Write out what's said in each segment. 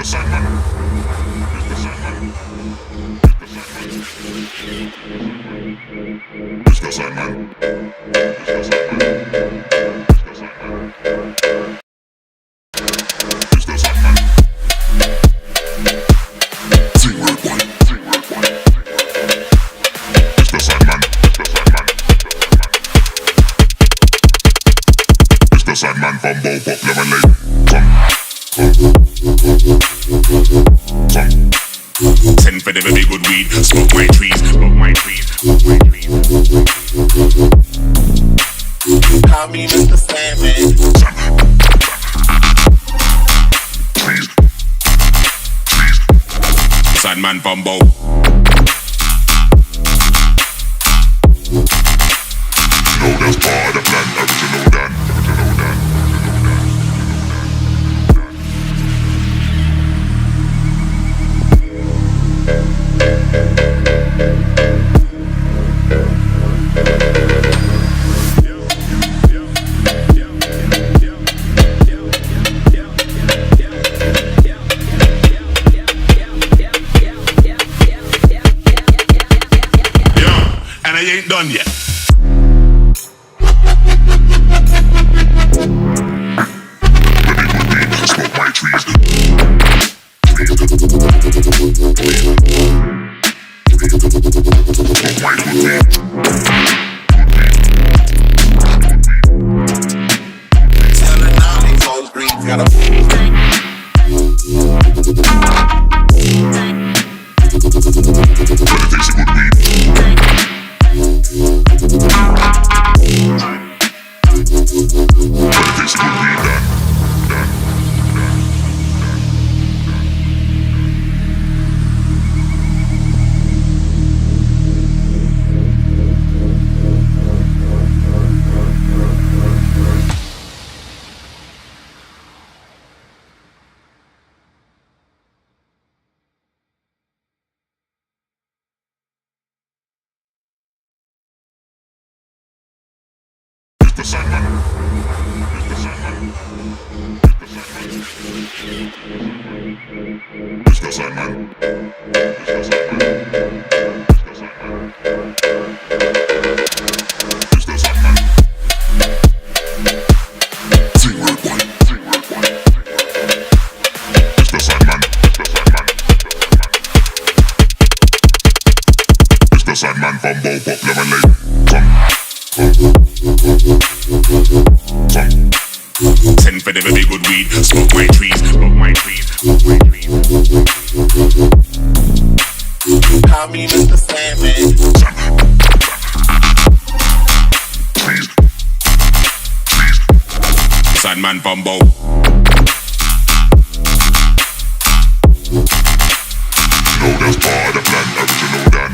Sandman from Bow Pop Lemonade. Send for the very good weed. Smoke my trees, smoke my trees, smoke my trees. Call me Mr. Sandman. Trees, trees. Sandman from Bow. No, that's part of the plan. Original done. And I ain't done yet. Smoke my trees. Smoke my good weed. Selling all these old streets, got a But it takes a good weed. But it takes a good weed done. Mr. Sandman. Mr. Sandman. Mr. Sandman. Sing word one. Mr. Sandman. Mr. Sandman from Bow Pop Lemonade. Send for the very good weed. Smoke my trees, smoke my trees, smoke my trees. call me Mr. Sandman. Trees, trees. Sandman from Bow. No, that's part of the plan. Original done.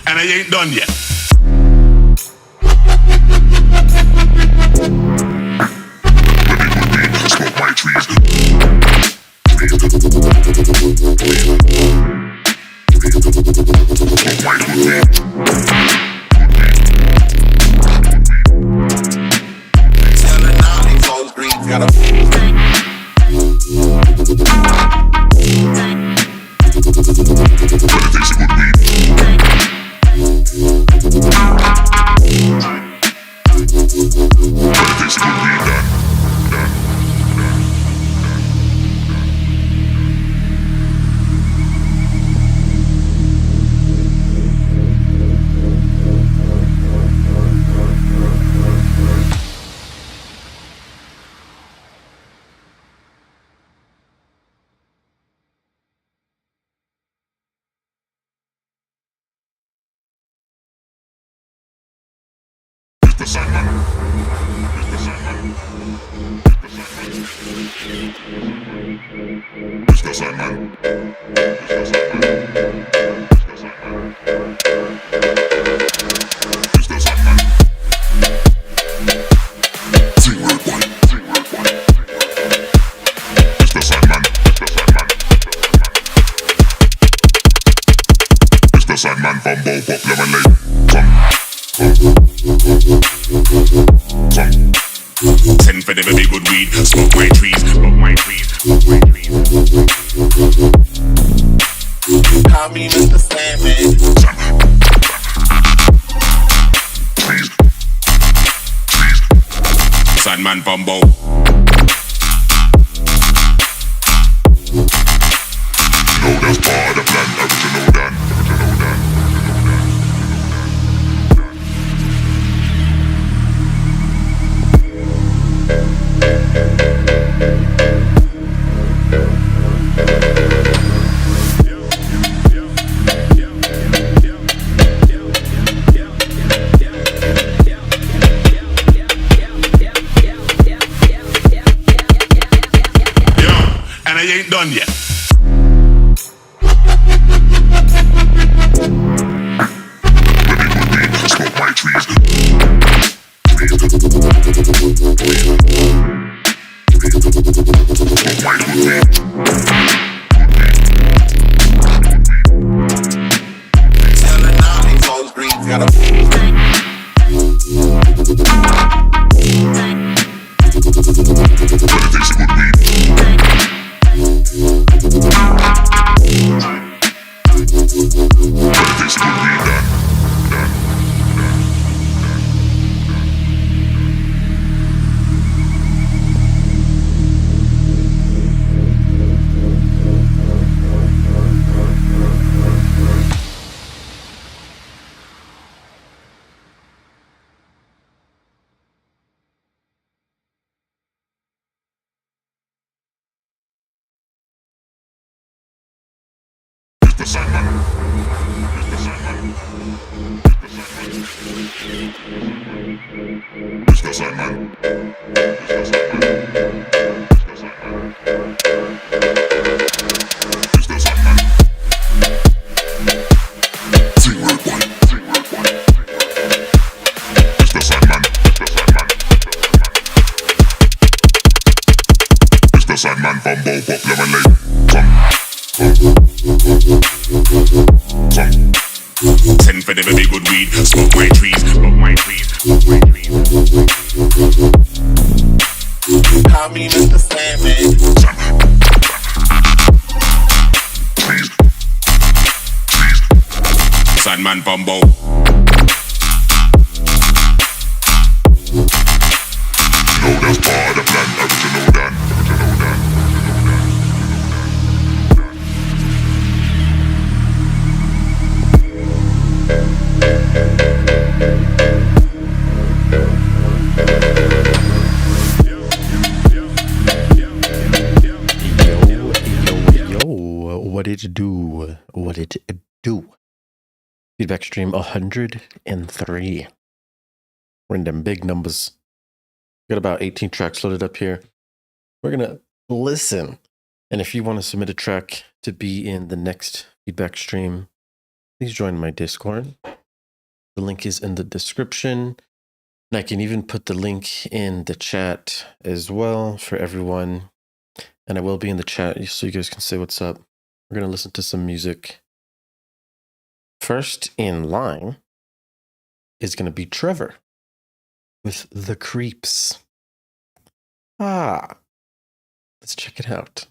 And I ain't done yet. Smoke my trees. Smoke my good weed. Selling all these old streets, got a But it takes a good weed. But it takes a good weed done. Mr. Sandman. Mr. Sandman. Mr. Sandman. Sandman from Bow Pop Lemon Lake. Send for the very good weed. Smoke my trees, smoke my trees, smoke my trees. Call me Mr. Sandman. Trees, trees. Sandman from Bow. No, that's part of the plan. Original done. And I ain't done yet. Smoke my trees. Smoke my good weed. Selling all these old greens. Got a But it takes a good weed. But it takes a good weed done. Mr. Sandman. Mr. Sandman. Mr. Sandman. Sing word one. Mr. Sandman. Mr. Sandman from Bow Pop Lemon Lake. Send for the very good weed. Smoke my trees, smoke my trees, smoke my trees. call me Mr. Sandman. Trees, trees. Sandman from Bow. No, that's part of the plan. Original done. What it do? What it do? Feedback stream 103. We're in them big numbers. Got about 18 tracks loaded up here. We're gonna listen. And if you want to submit a track to be in the next feedback stream, please join my Discord. The link is in the description. And I can even put the link in the chat as well for everyone. And I will be in the chat so you guys can say what's up. We're going to listen to some music. First in line is going to be Trevor with The Creeps. Let's check it out.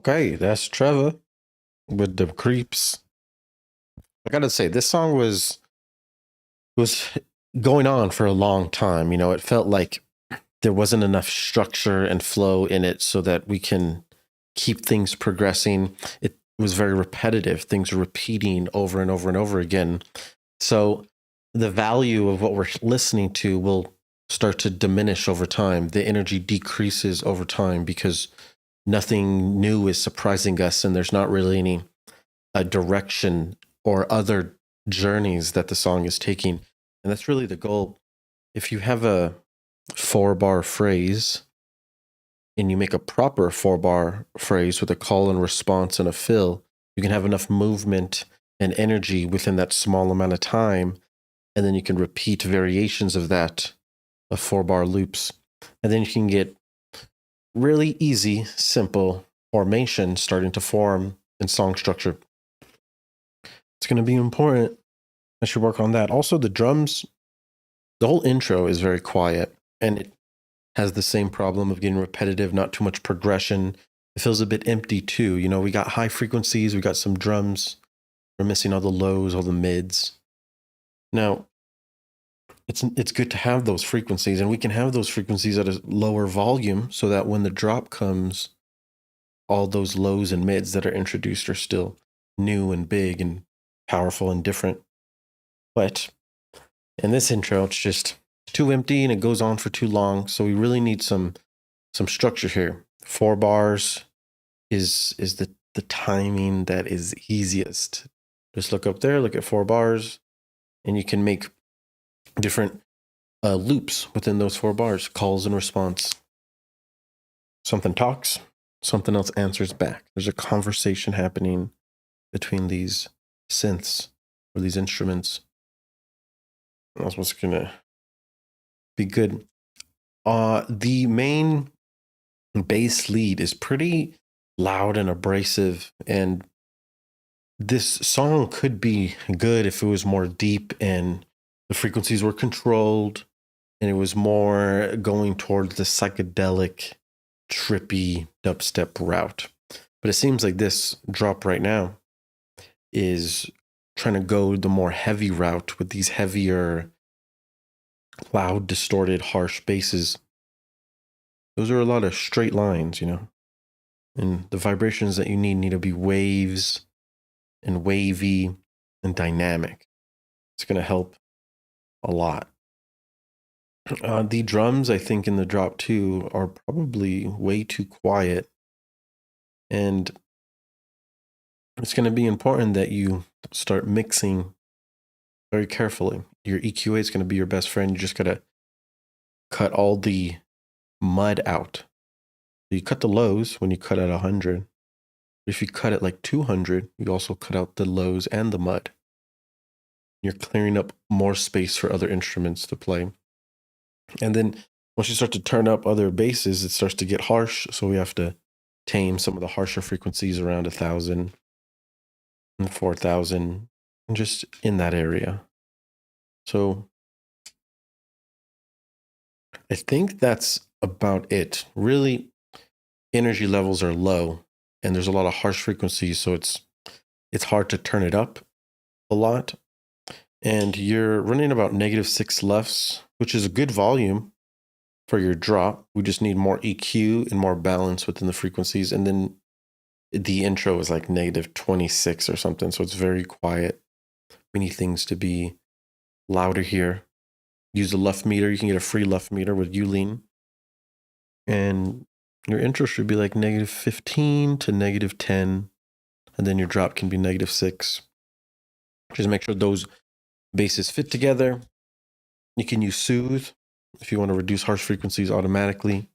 Okay, that's Trevor with the creeps. I gotta say, this song was going on for a long time. You know, it felt like there wasn't enough structure and flow in it so that we can keep things progressing. It was very repetitive, things were repeating over and over and over again. So the value of what we're listening to will start to diminish over time. The energy decreases over time because nothing new is surprising us, and there's not really any direction or other journeys that the song is taking. And that's really the goal. If you have a 4-bar phrase and you make a proper 4-bar phrase with a call and response and a fill, you can have enough movement and energy within that small amount of time. And then you can repeat variations of that, of 4-bar loops. And then you can get really easy, simple formation starting to form in song structure. It's going to be important. I should work on that. Also, the drums, the whole intro is very quiet, and it has the same problem of getting repetitive, not too much progression. It feels a bit empty too. You know, we got high frequencies, we got some drums. We're missing all the lows, all the mids. Now, it's good to have those frequencies, and we can have those frequencies at a lower volume so that when the drop comes, all those lows and mids that are introduced are still new and big and powerful and different. But in this intro, it's just too empty and it goes on for too long. So we really need some structure here. 4 bars is the timing that is easiest. Just look up there, look at 4 bars, and you can make different loops within those 4 bars, calls and response. Something talks, something else answers back. There's a conversation happening between these synths or these instruments. That's what's gonna be good. The main bass lead is pretty loud and abrasive, and this song could be good if it was more deep and the frequencies were controlled and it was more going towards the psychedelic, trippy dubstep route. But it seems like this drop right now is trying to go the more heavy route with these heavier, loud, distorted, harsh basses. Those are a lot of straight lines, you know, and the vibrations that you need to be waves and wavy and dynamic. It's going to help a lot. The drums, I think, in the drop 2 are probably way too quiet, and it's going to be important that you start mixing very carefully. Your EQA is going to be your best friend. You just got to cut all the mud out. So you cut the lows when you cut at 100. If you cut it like 200, you also cut out the lows and the mud. You're clearing up more space for other instruments to play. And then once you start to turn up other basses, it starts to get harsh. So we have to tame some of the harsher frequencies around 1,000 and 4,000, and just in that area. So I think that's about it. Really, energy levels are low and there's a lot of harsh frequencies, so it's hard to turn it up a lot. And you're running about -6 LUFS, which is a good volume for your drop. We just need more EQ and more balance within the frequencies. And then the intro is like -26 or something, so it's very quiet. We need things to be louder here. Use a LUF meter. You can get a free LUF meter with Ulene. And your intro should be like -15 to -10. And then your drop can be -6. Just make sure those basses fit together. You can use Soothe if you want to reduce harsh frequencies automatically.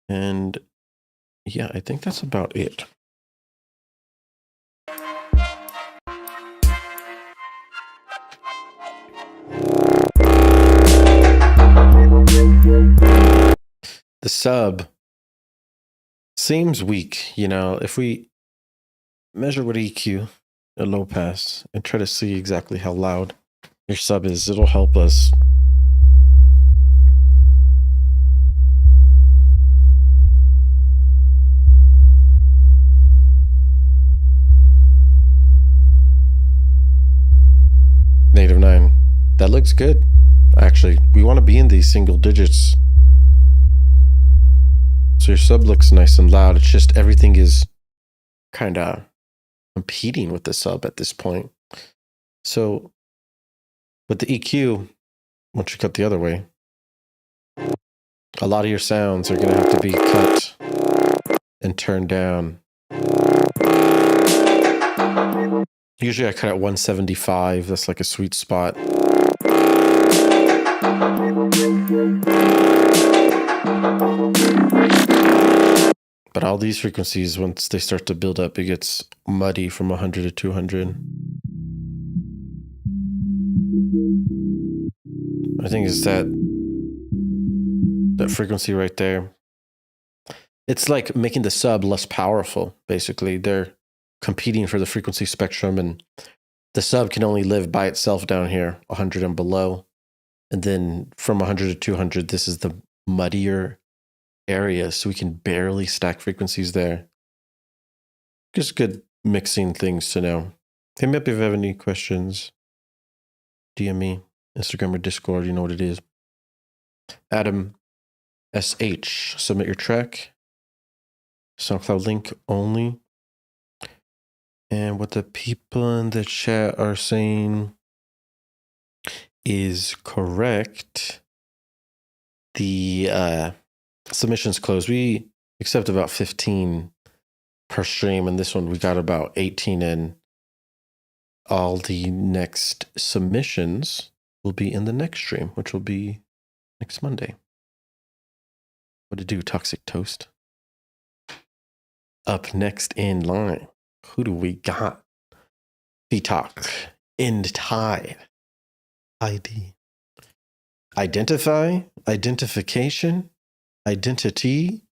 And yeah, I think that's about it. The sub seems weak, you know. If we measure with EQ, a low pass, and try to see exactly how loud your sub is, it'll help us. -9. That looks good. Actually, we want to be in these single digits. So your sub looks nice and loud. It's just everything is kind of competing with the sub at this point. So with the EQ, once you cut the other way, a lot of your sounds are going to have to be cut and turned down. Usually I cut at 175. That's like a sweet spot. But all these frequencies, once they start to build up, it gets muddy from 100 to 200. I think it's that frequency right there. It's like making the sub less powerful, basically. They're competing for the frequency spectrum, and the sub can only live by itself down here, 100 and below. And then from 100 to 200, this is the muddier area, so we can barely stack frequencies there. Just good mixing things to know. Hit me up if you have any questions. DM me, Instagram or Discord, you know what it is. Adam SH, submit your track. SoundCloud link only. And what the people in the chat are saying is correct. The submissions closed. We accept about 15 per stream, and this one we got about 18 in. All the next submissions will be in the next stream, which will be next Monday. What to do, Toxic Toast? Up next in line, who do we got? V-Talk, End Tide, ID. Identify, identification, identity.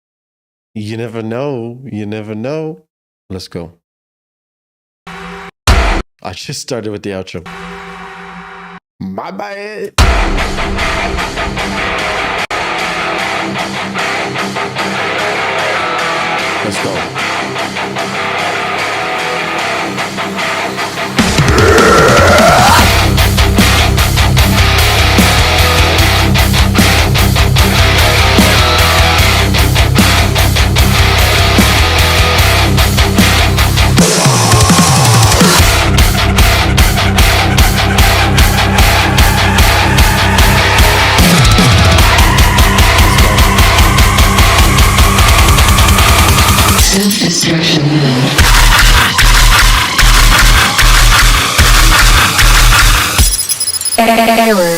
You never know. You never know. Let's go. I just started with the outro. My bad. Let's go. Self-destruction mode. Error.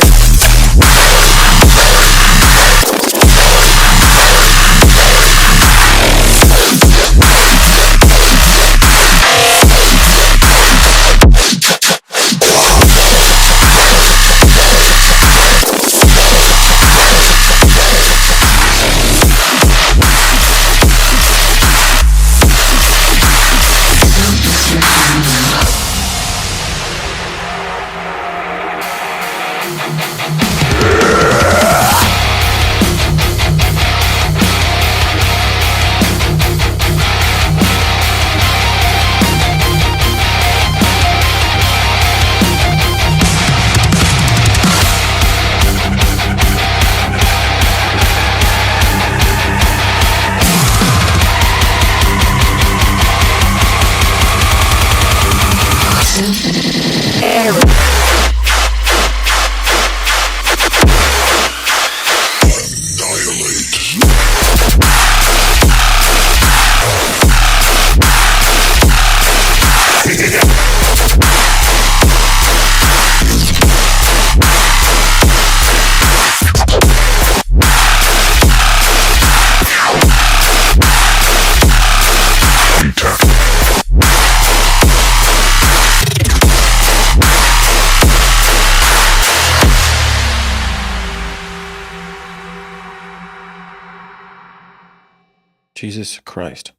Jesus Christ.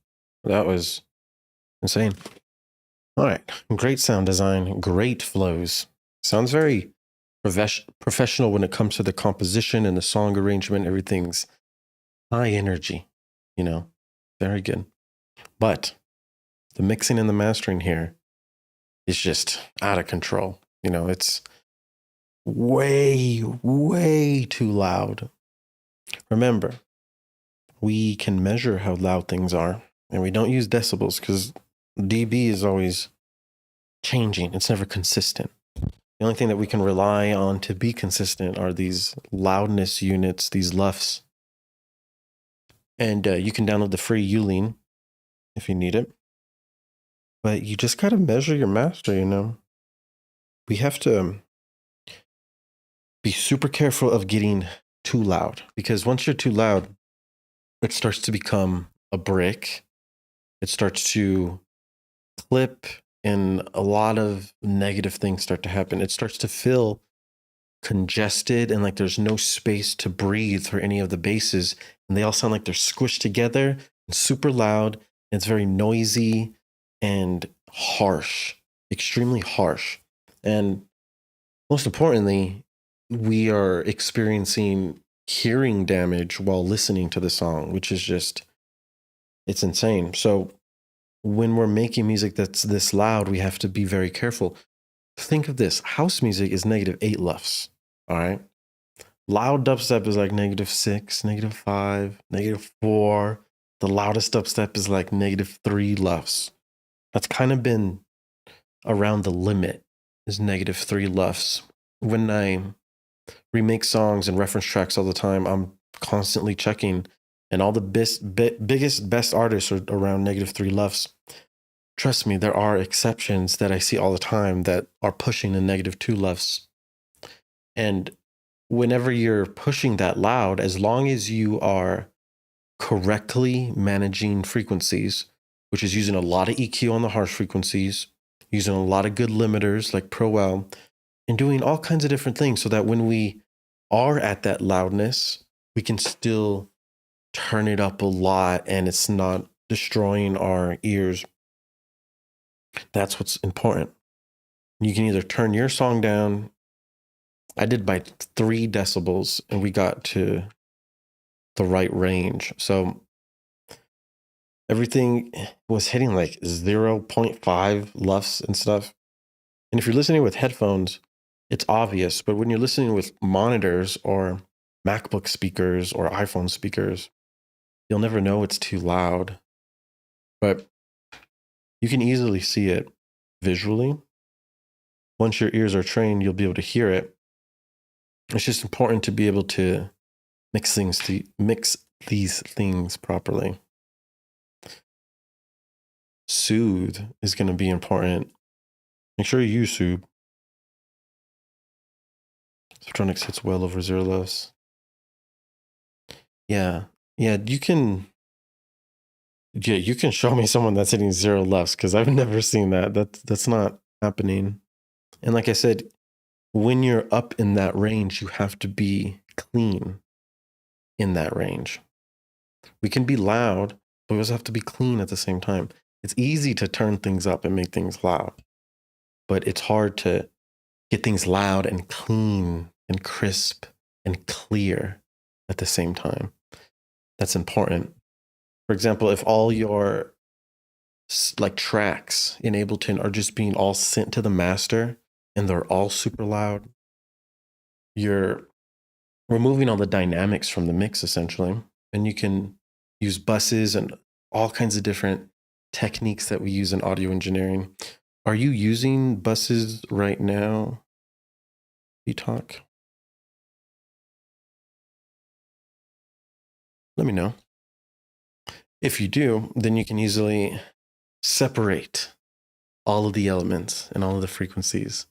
That was insane. All right. Great sound design, great flows. Sounds very professional when it comes to the composition and the song arrangement. Everything's high energy, you know, very good. But the mixing and the mastering here is just out of control. You know, it's way, way too loud. Remember, we can measure how loud things are, and we don't use decibels because dB is always changing. It's never consistent. The only thing that we can rely on to be consistent are these loudness units, these LUFs. And you can download the free Ulean if you need it. But you just got to measure your master, you know. We have to be super careful of getting too loud, because once you're too loud, it starts to become a brick. It starts to clip, and a lot of negative things start to happen. It starts to feel congested and like there's no space to breathe for any of the basses, and they all sound like they're squished together and super loud. And it's very noisy and harsh, extremely harsh. And most importantly, we are experiencing hearing damage while listening to the song, which is just, it's insane. So when we're making music that's this loud, we have to be very careful. Think of this. House music is -8 LUFS. All right. Loud dubstep is like -6, -5, -4. The loudest dubstep is like -3 LUFS. That's kind of been around the limit, is -3 LUFS. When I remake songs and reference tracks all the time, I'm constantly checking, and all the best artists are around -3 LUFS. Trust me, there are exceptions that I see all the time that are pushing a -2 LUFS. And whenever you're pushing that loud, as long as you are correctly managing frequencies, which is using a lot of EQ on the harsh frequencies, using a lot of good limiters like Pro L, and doing all kinds of different things so that when we are at that loudness, we can still turn it up a lot and it's not destroying our ears. That's what's important. You can either turn your song down. I did by 3 decibels and we got to the right range. So everything was hitting like 0.5 LUFS and stuff. And if you're listening with headphones, it's obvious. But when you're listening with monitors or MacBook speakers or iPhone speakers, you'll never know it's too loud. But you can easily see it visually. Once your ears are trained, you'll be able to hear it. It's just important to be able to mix these things properly. Soothe is going to be important. Make sure you use Soothe. Subtronics hits well over 0 LUFS. Yeah, you can show me someone that's hitting 0 LUFS, because I've never seen that. That's not happening. And like I said, when you're up in that range, you have to be clean in that range. We can be loud, but we also have to be clean at the same time. It's easy to turn things up and make things loud, but it's hard to get things loud and clean and crisp and clear at the same time. That's important. For example, if all your like tracks in Ableton are just being all sent to the master and they're all super loud, you're removing all the dynamics from the mix essentially. And you can use buses and all kinds of different techniques that we use in audio engineering. Are you using buses right now? You talk. Let me know. If you do, then you can easily separate all of the elements and all of the frequencies.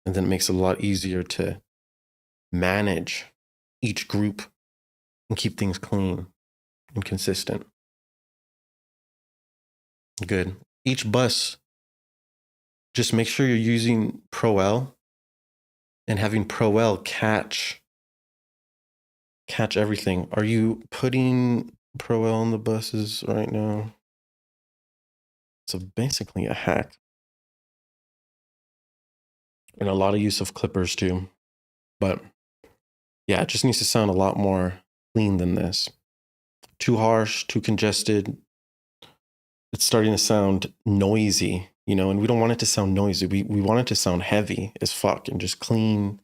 And then it makes it a lot easier to manage each group and keep things clean and consistent. Good. Each bus, just make sure you're using Pro L and having Pro L catch everything. Are you putting Pro L on the buses right now? So basically a hack. And a lot of use of clippers too. But yeah, it just needs to sound a lot more clean than this. Too harsh, too congested. It's starting to sound noisy, and we don't want it to sound noisy. We want it to sound heavy as fuck and just clean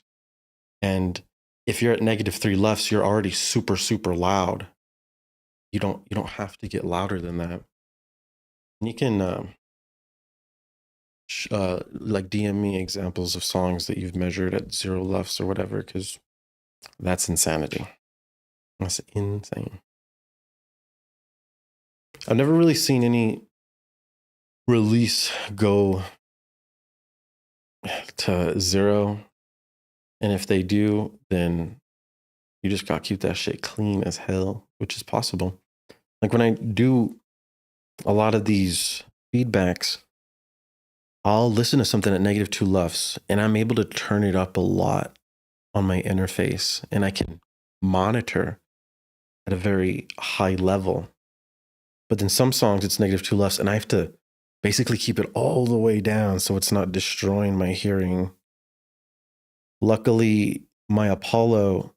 And if you're at -3 lefts, you're already super, super loud. You don't have to get louder than that. And you can like DM me examples of songs that you've measured at 0 lefts or whatever, because that's insanity. That's insane. I've never really seen any release go to 0. And if they do, then you just gotta keep that shit clean as hell, which is possible. Like when I do a lot of these feedbacks, I'll listen to something at -2 lefts and I'm able to turn it up a lot on my interface, and I can monitor at a very high level. But then some songs it's -2 lefts and I have to basically keep it all the way down so it's not destroying my hearing. Luckily, my Apollo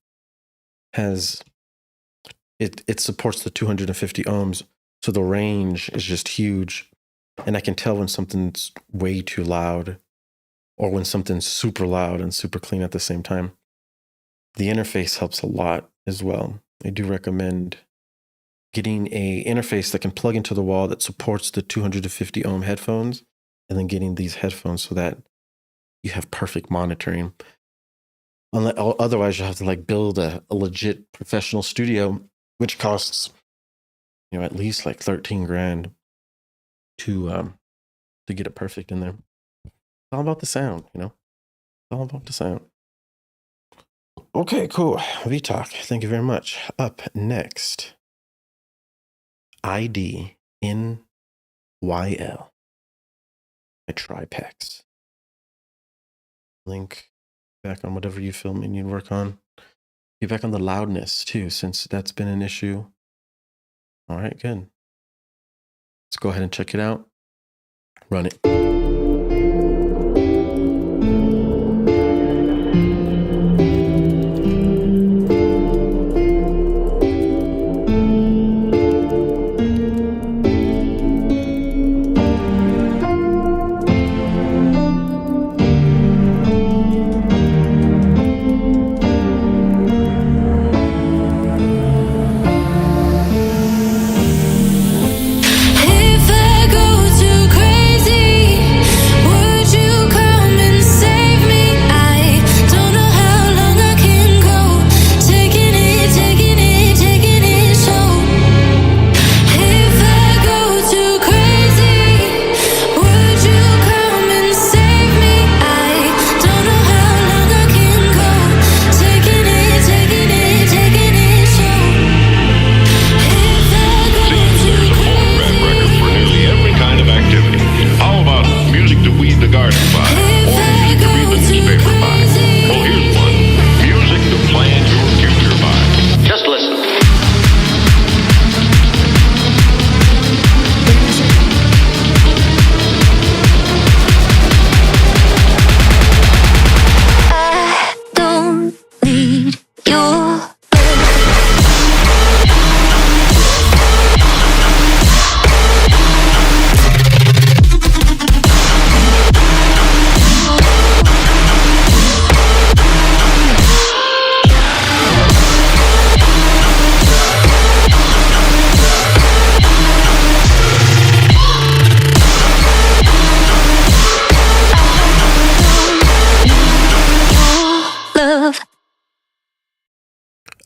has it supports the 250 ohms, so the range is just huge, and I can tell when something's way too loud or when something's super loud and super clean at the same time. The interface helps a lot as well. I do recommend getting a interface that can plug into the wall that supports the 250 ohm headphones, and then getting these headphones so that you have perfect monitoring. Otherwise, you have to like build a legit professional studio, which costs, at least like 13 grand to get it perfect in there. It's all about the sound, It's all about the sound. Okay, cool. VTalk, thank you very much. Up next, IDNYL. My Tripex. Link back on whatever you film and you work on. Get back on the loudness too, since that's been an issue. All right, good. Let's go ahead and check it out. Run it.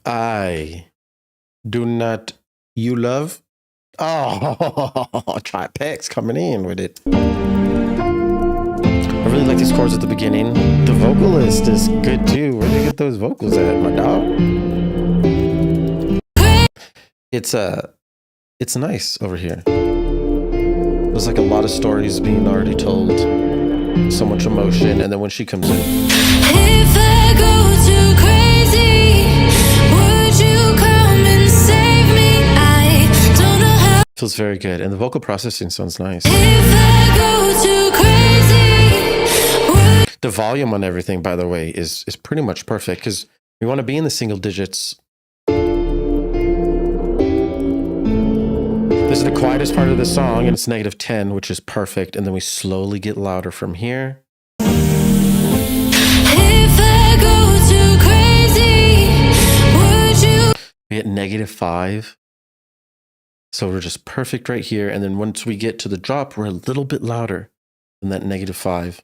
I do not you love. Oh, Tripex coming in with it. I really like these chords at the beginning. The vocalist is good too. Where do you get those vocals at, my dog? It's nice over here. There's like a lot of stories being already told. So much emotion, and then when she comes in. If I go too crazy, would you come and save me? I don't know how. Feels very good, and the vocal processing sounds nice. If I go too crazy, the volume on everything, by the way, is pretty much perfect because we want to be in the single digits. This is the quietest part of the song, and it's -10, which is perfect. And then we slowly get louder from here. If I go too crazy. We hit -5. So we're just perfect right here. And then once we get to the drop, we're a little bit louder than that -5.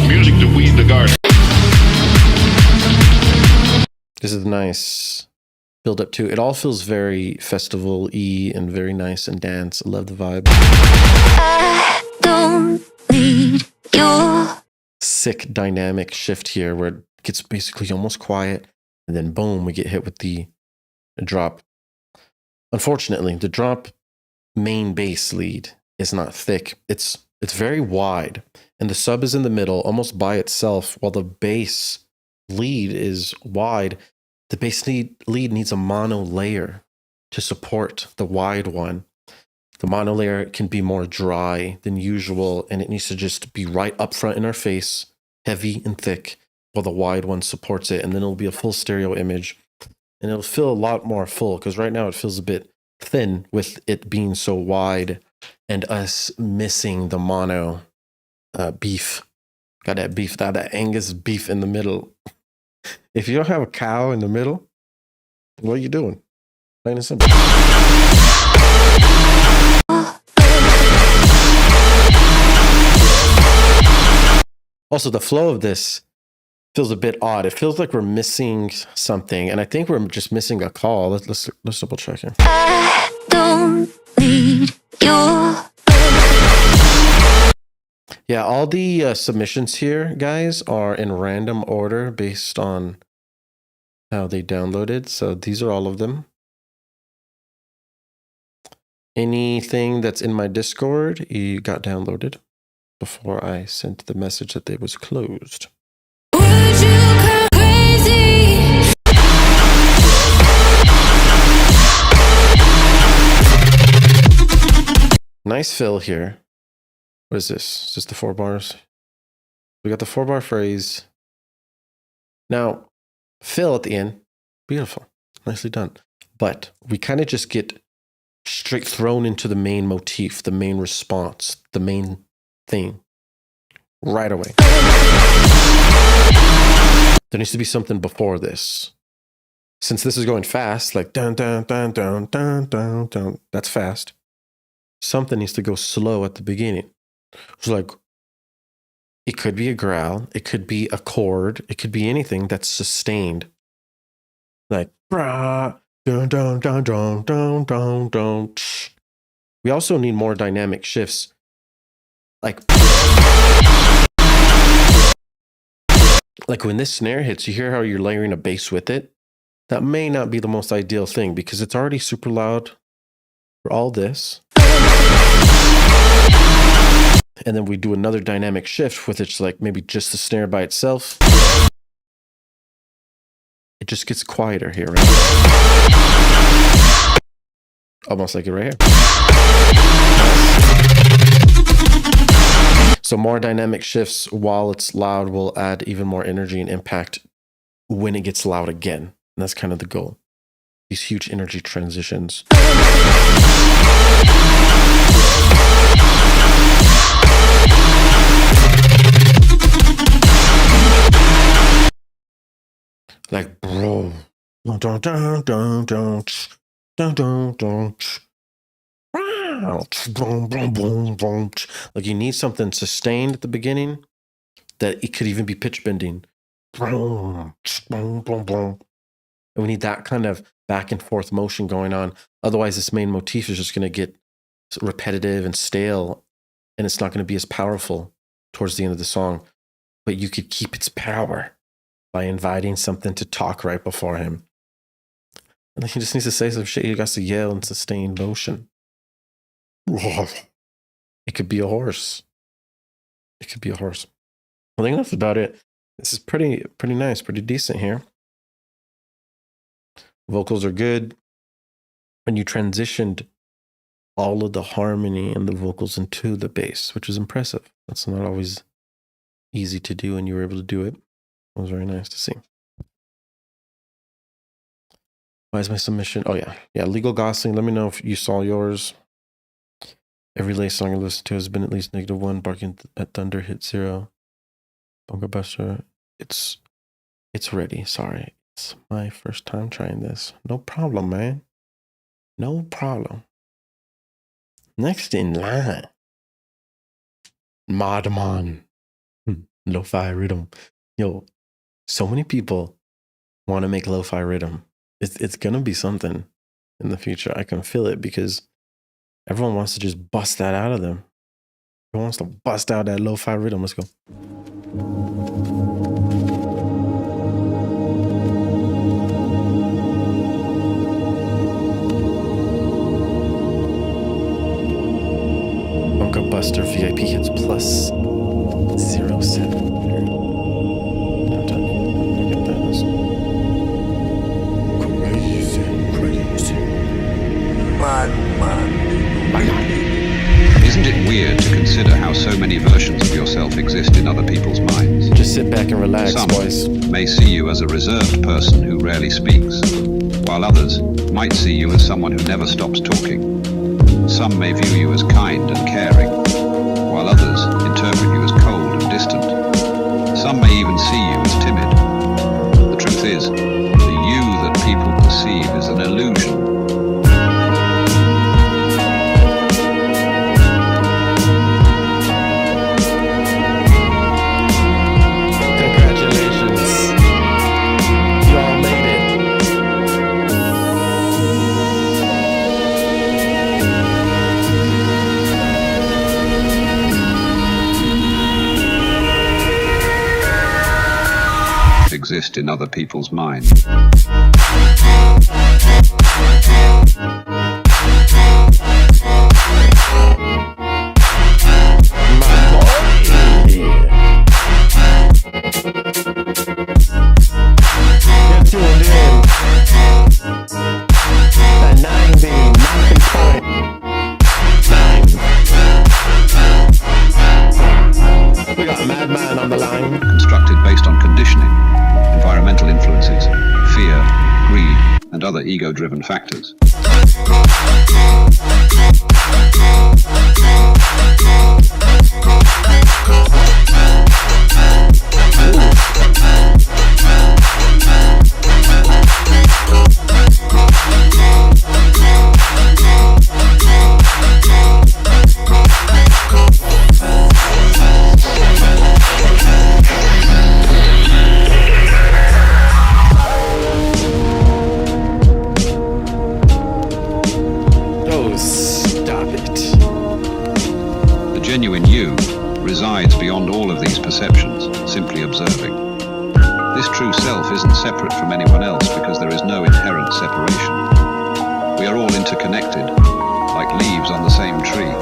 Music to weed the garden. This is nice build up too. It all feels very festival-y and very nice and dance. I love the vibe. I don't need your Sick dynamic shift here where it gets basically almost quiet. And then boom, we get hit with the drop. Unfortunately, the drop main bass lead is not thick. It's very wide. And the sub is in the middle almost by itself while the bass lead is wide. The bass lead needs a mono layer to support the wide one. The mono layer can be more dry than usual, and it needs to just be right up front in our face, heavy and thick, while the wide one supports it. And then it'll be a full stereo image. And it'll feel a lot more full, because right now it feels a bit thin with it being so wide and us missing the mono beef. Got that beef, that Angus beef in the middle. If you don't have a cow in the middle, what are you doing? Plain and simple. Also, the flow of this feels a bit odd. It feels like we're missing something, and I think we're just missing a call. Let's double check here. I don't need your Yeah, all the submissions here, guys, are in random order based on how they downloaded. So these are all of them. Anything that's in my Discord, you got downloaded before I sent the message that it was closed. Would you go crazy? Nice fill here. What is this? Is this the 4 bars? We got the 4-bar phrase. Now, fill at the end. Beautiful. Nicely done. But we kind of just get straight thrown into the main motif, the main response, the main thing right away. There needs to be something before this. Since this is going fast, like dun dun dun dun dun dun dun, that's fast. Something needs to go slow at the beginning. It's like, it could be a growl, it could be a chord, it could be anything that's sustained. Like, brah, dun dun dun dun dun dun dun. We also need more dynamic shifts. Like when this snare hits, you hear how you're layering a bass with it? That may not be the most ideal thing because it's already super loud for all this. And then we do another dynamic shift with it's like maybe just the snare by itself. It just gets quieter here, right? Almost like it right here. So more dynamic shifts while it's loud will add even more energy and impact when it gets loud again. And that's kind of the goal. These huge energy transitions. Like, bro. Dun, dun, dun, dun, dun, dun, dun, dun. Like you need something sustained at the beginning that it could even be pitch bending. And we need that kind of back and forth motion going on. Otherwise, this main motif is just going to get repetitive and stale, and it's not going to be as powerful towards the end of the song. But you could keep its power by inviting something to talk right before him. And he just needs to say some shit. He got to yell and sustain motion. It could be a horse. It could be a horse. I think that's about it. This is pretty nice, pretty decent here. Vocals are good. And you transitioned all of the harmony and the vocals into the bass, which is impressive. That's not always easy to do, and you were able to do it. It was very nice to see. Why is my submission? Oh, yeah. Yeah, Legal Gosling. Let me know if you saw yours. Every lay song I listen to has been at least -1. Barking at Thunder hit 0. Bunga Buster. It's ready. Sorry. It's my first time trying this. No problem, man. No problem. Next in line, Modman. Lo-fi rhythm. Yo, so many people want to make lo-fi rhythm. It's gonna be something in the future. I can feel it because everyone wants to just bust that out of them. Everyone wants to bust out that lo-fi rhythm. Let's go. Bunker Buster VIP hits plus 07. Isn't it weird to consider how so many versions of yourself exist in other people's minds? Just sit back and relax, Some boys. may see you as a reserved person who rarely speaks, while others might see you as someone who never stops talking. Some may view you as kind and caring, while others interpret you as cold and distant. Some may even see you as timid. The truth is, the you that people perceive is an illusion. Exist in other people's minds. We got Madman on the line. Constructed based on conditioning, environmental influences, fear, greed, and other ego-driven factors. Genuine you resides beyond all of these perceptions, simply observing. This true self isn't separate from anyone else because there is no inherent separation. We are all interconnected, like leaves on the same tree.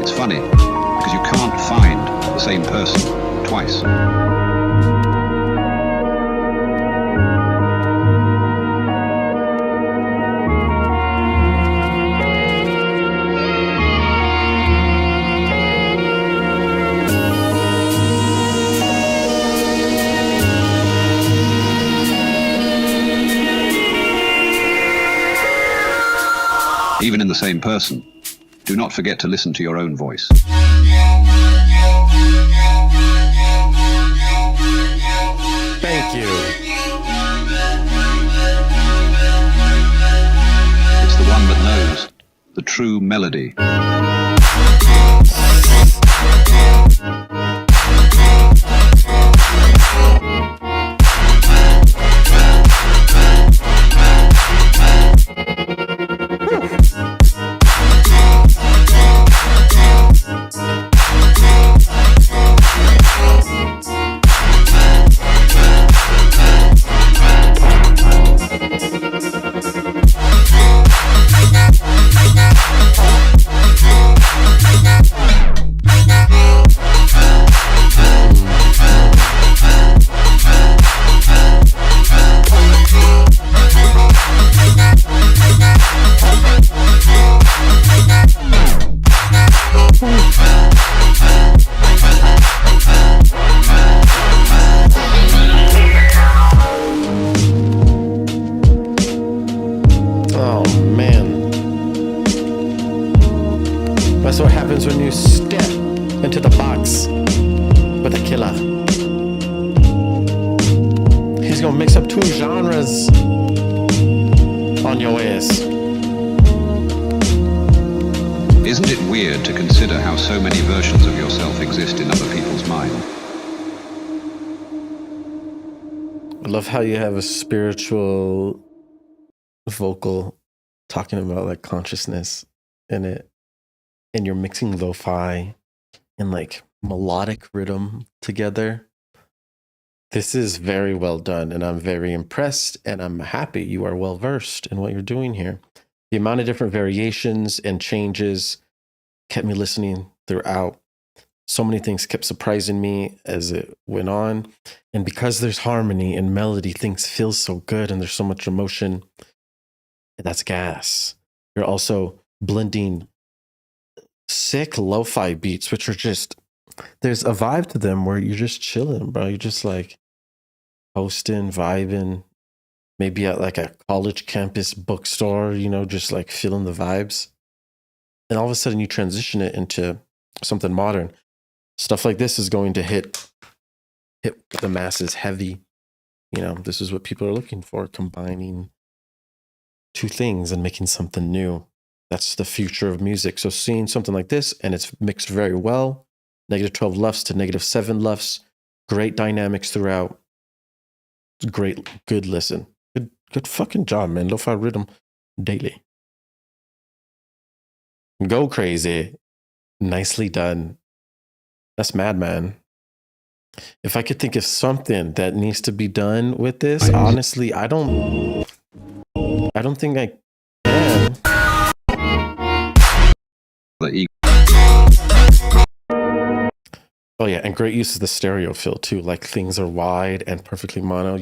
It's funny, because you can't find the same person twice. Even in the same person, do not forget to listen to your own voice. Thank you. It's the one that knows the true melody. That's what happens when you step into the box with a killer. He's gonna mix up two genres cameras on your ass. Isn't it weird to consider how so many versions of yourself exist in other people's mind? I love how you have a spiritual vocal talking about like consciousness in it, and you're mixing lo-fi and like melodic rhythm together. This is very well done, and I'm very impressed, and I'm happy you are well versed in what you're doing here. The amount of different variations and changes kept me listening throughout. So many things kept surprising me as it went on. And because there's harmony and melody, things feel so good and there's so much emotion. That's gas. You're also blending sick lo-fi beats, which are just, there's a vibe to them where you're just chilling, bro. You're just like hosting, vibing, maybe at like a college campus bookstore, you know, just like feeling the vibes. And all of a sudden you transition it into something modern. Stuff like this is going to hit the masses heavy. You know, this is what people are looking for, combining two things and making something new. That's the future of music. So seeing something like this, and it's mixed very well, -12 LUFS to -7 LUFS, great dynamics throughout. It's great, good listen. Good fucking job, man. Lo-fi rhythm daily. Go crazy. Nicely done. That's Madman. If I could think of something that needs to be done with this, honestly, I don't think I can. Oh yeah, and great use of the stereo fill too. Like things are wide and perfectly mono.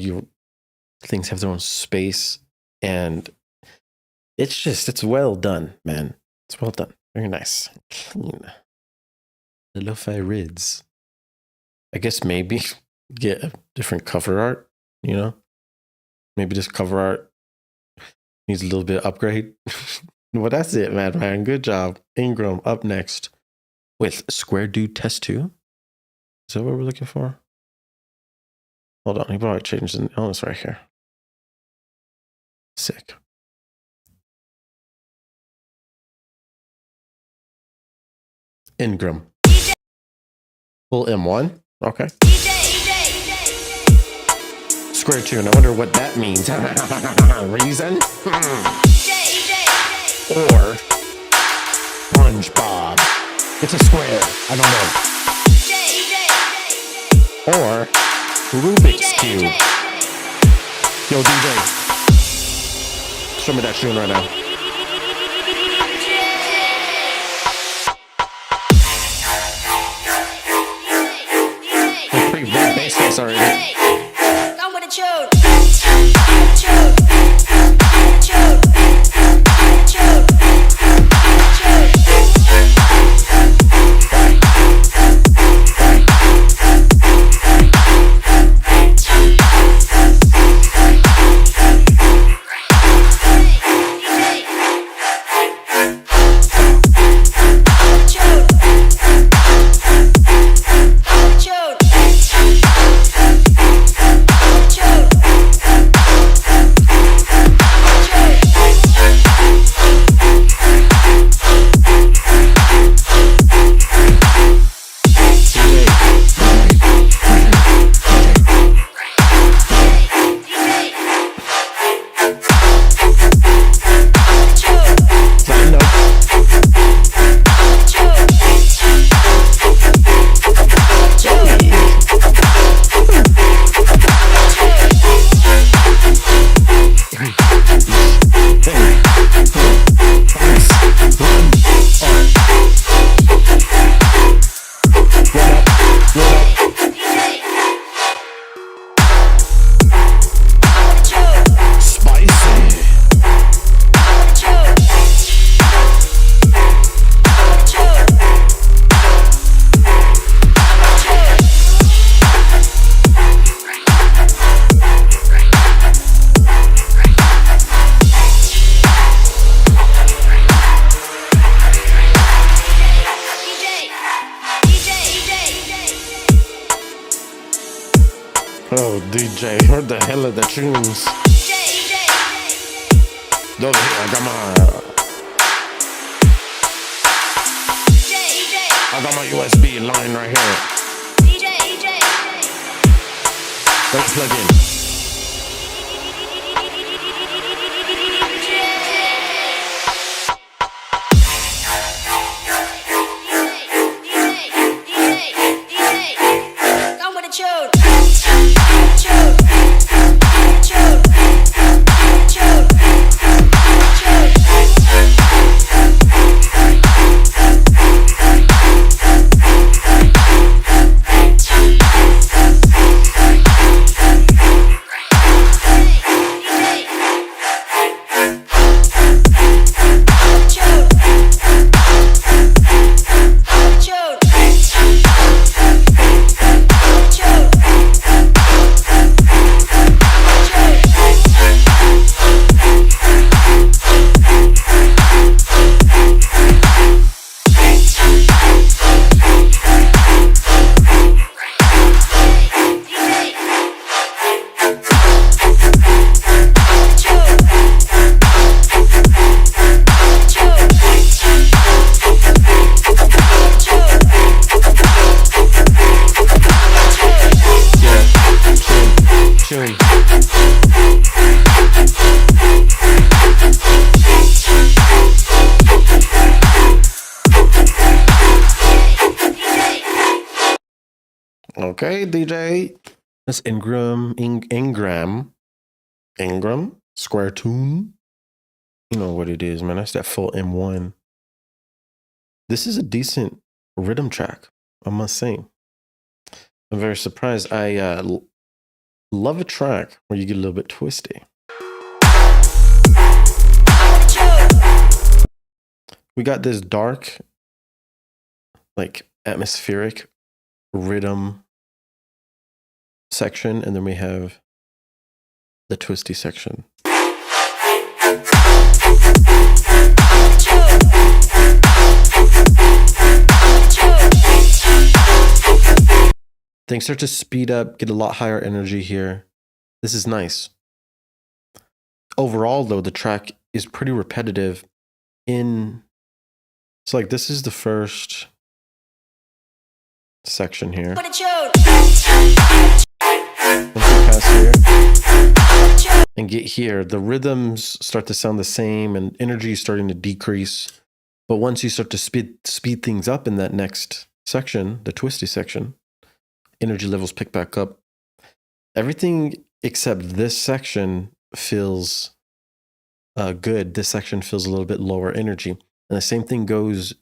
Things have their own space, and it's well done, man. It's well done. Very nice. Clean. The lo-fi rids. I guess maybe get a different cover art, you know? Maybe this cover art needs a little bit of upgrade. Well, that's it, man. Good job. Ingram up next with Square Dude Test 2. Is that what we're looking for? Hold on. He probably changed the... Oh, it's right here. Sick. Ingram. Full M1. Okay. Square tune. I wonder what that means. Reason? Or SpongeBob. It's a square. I don't know. Or Rubik's Cube. Yo, DJ. Show me that tune right now. Pretty bad bass notes already. Come with a tune. Oh, DJ, where the hell are the tunes? Over here, I got my USB line right here. Don't plug in. Come with the tune. Tune. Okay, DJ. That's Ingram, Ingram, Square Tune. You know what it is, man. That's that full M1. This is a decent rhythm track, I must say. I'm very surprised. I love a track where you get a little bit twisty. We got this dark, like atmospheric rhythm section, and then we have the twisty section. Things start to speed up, get a lot higher energy here. This is nice. Overall, though, the track is pretty repetitive it's like this is the first section here. With the tune. Once we pass here and get here, the rhythms start to sound the same and energy is starting to decrease. But once you start to speed things up in that next section, the twisty section, energy levels pick back up. Everything except this section feels good. This section feels a little bit lower energy. And the same thing goes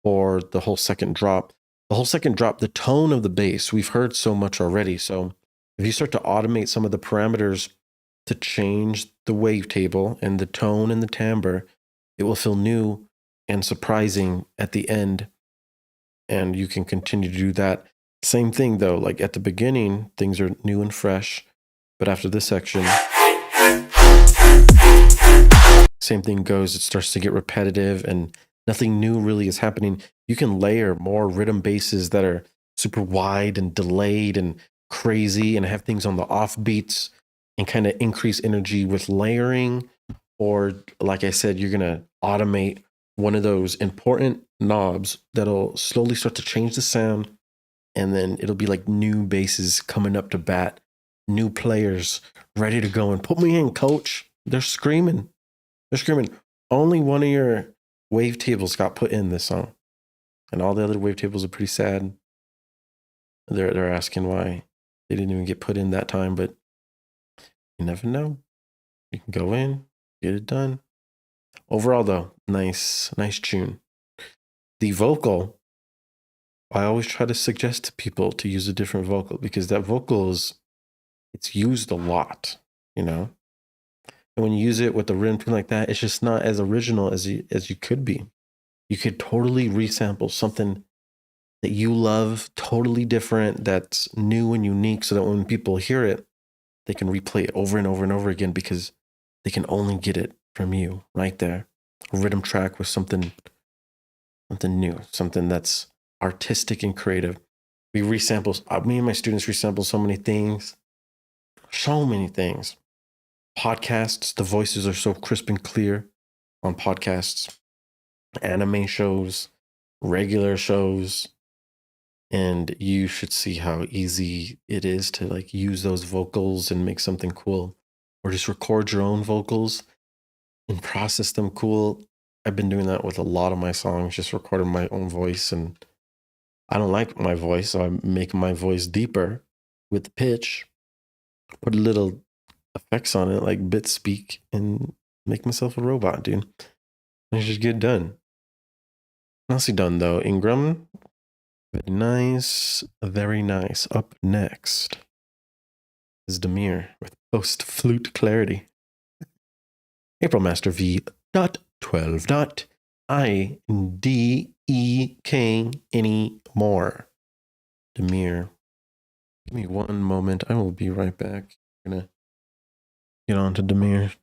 for the whole second drop. The whole second drop, the tone of the bass, we've heard so much already. So if you start to automate some of the parameters to change the wavetable and the tone and the timbre, it will feel new and surprising at the end. And you can continue to do that. Same thing though, like at the beginning, things are new and fresh. But after this section, same thing goes. It starts to get repetitive and nothing new really is happening. You can layer more rhythm basses that are super wide and delayed and crazy and have things on the off beats and kind of increase energy with layering. Or like I said, you're going to automate one of those important knobs that'll slowly start to change the sound. And then it'll be like new basses coming up to bat, new players ready to go and put me in, coach. They're screaming. They're screaming. Only one of your wavetables got put in this song. And all the other wavetables are pretty sad. They're asking why they didn't even get put in that time, but you never know. You can go in, get it done. Overall though, nice tune. The vocal, I always try to suggest to people to use a different vocal because that vocal it's used a lot, you know? And when you use it with a rhythm like that, it's just not as original as you could be. You could totally resample something that you love, totally different, that's new and unique, so that when people hear it, they can replay it over and over and over again because they can only get it from you right there. A rhythm track with something new, something that's artistic and creative. We resample, me and my students resample so many things. podcasts, the voices are so crisp and clear on podcasts, anime shows, regular shows, and you should see how easy it is to like use those vocals and make something cool, or just record your own vocals and process them cool. I've been doing that with a lot of my songs, just recording my own voice, and I don't like my voice, so I'm making my voice deeper with the pitch, put a little effects on it like bit speak, and make myself a robot, dude. And just get done. Nicely done though, Ingram. Very nice, very nice. Up next is Demir with Post Flute Clarity. April Master V.12.IDEK anymore. Demir. Give me one moment. I will be right back. I'm gonna get on to Demir.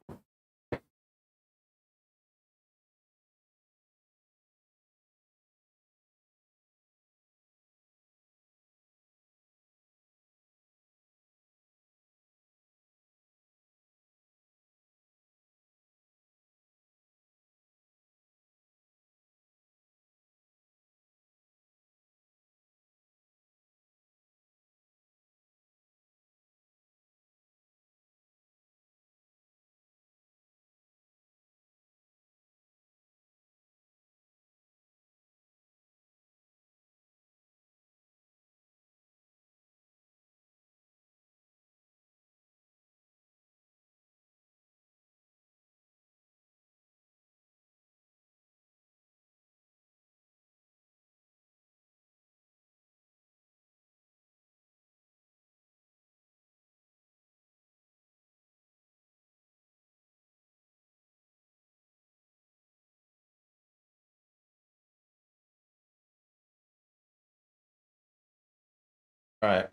All right.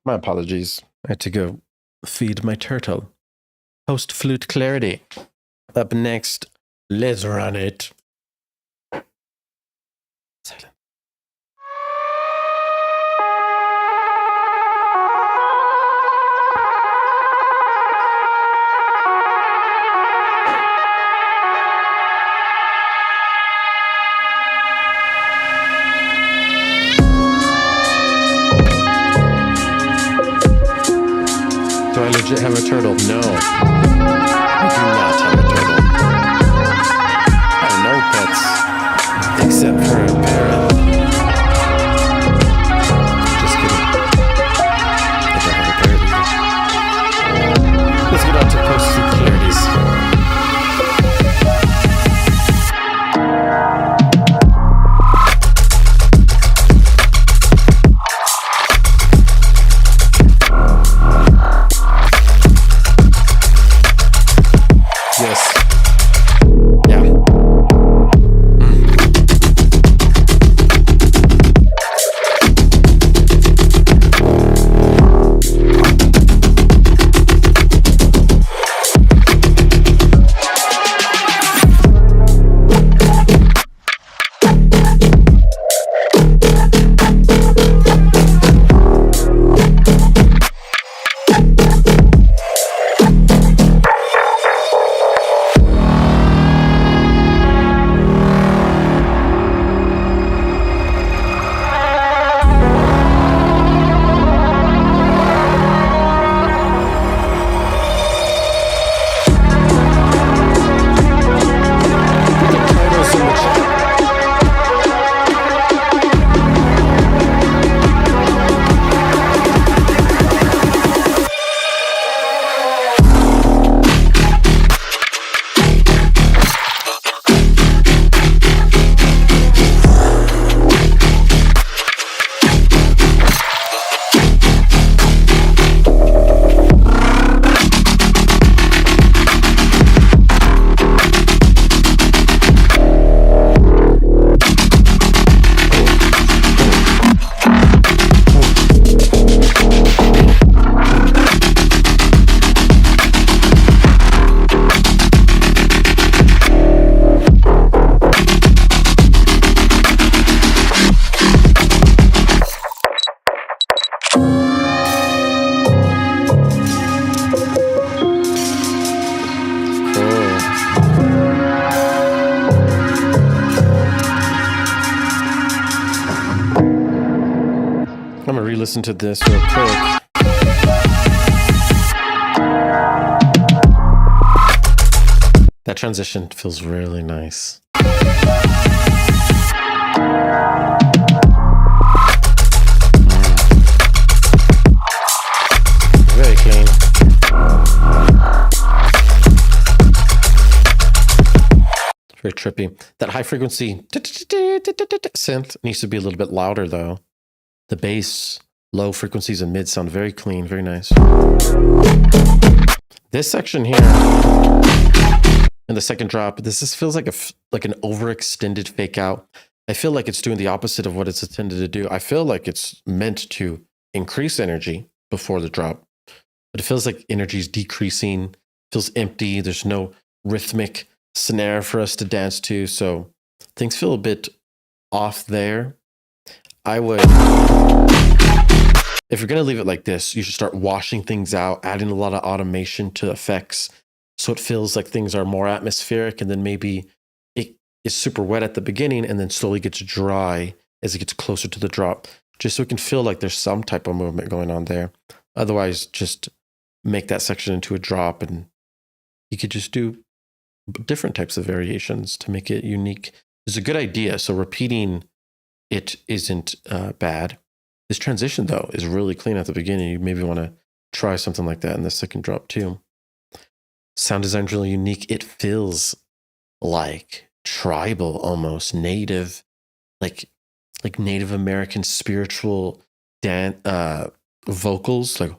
My apologies. I had to go feed my turtle. Post Flute Clarity. Up next, let's run it. Silent. Do I legit have a turtle? No. I do not have a turtle. I have no pets. Except for a parrot. Just kidding. I don't have a parrot either. Let's get on to Post Flute Clarities. I'm gonna re-listen to this real quick. That transition feels really nice. Very clean. Very trippy. That high frequency synth needs to be a little bit louder though. The bass, low frequencies and mid sound very clean, very nice. This section here in the second drop, this feels like an overextended fake out. I feel like it's doing the opposite of what it's intended to do. I feel like it's meant to increase energy before the drop, but it feels like energy is decreasing, feels empty. There's no rhythmic snare for us to dance to. So things feel a bit off there. I would, if you're going to leave it like this, you should start washing things out, adding a lot of automation to effects. So it feels like things are more atmospheric, and then maybe it is super wet at the beginning and then slowly gets dry as it gets closer to the drop, just so it can feel like there's some type of movement going on there. Otherwise, just make that section into a drop, and you could just do different types of variations to make it unique. It's a good idea. So repeating it isn't bad. This transition, though, is really clean at the beginning. You maybe want to try something like that in the second drop, too. Sound design's really unique. It feels like tribal, almost native, like Native American spiritual vocals, like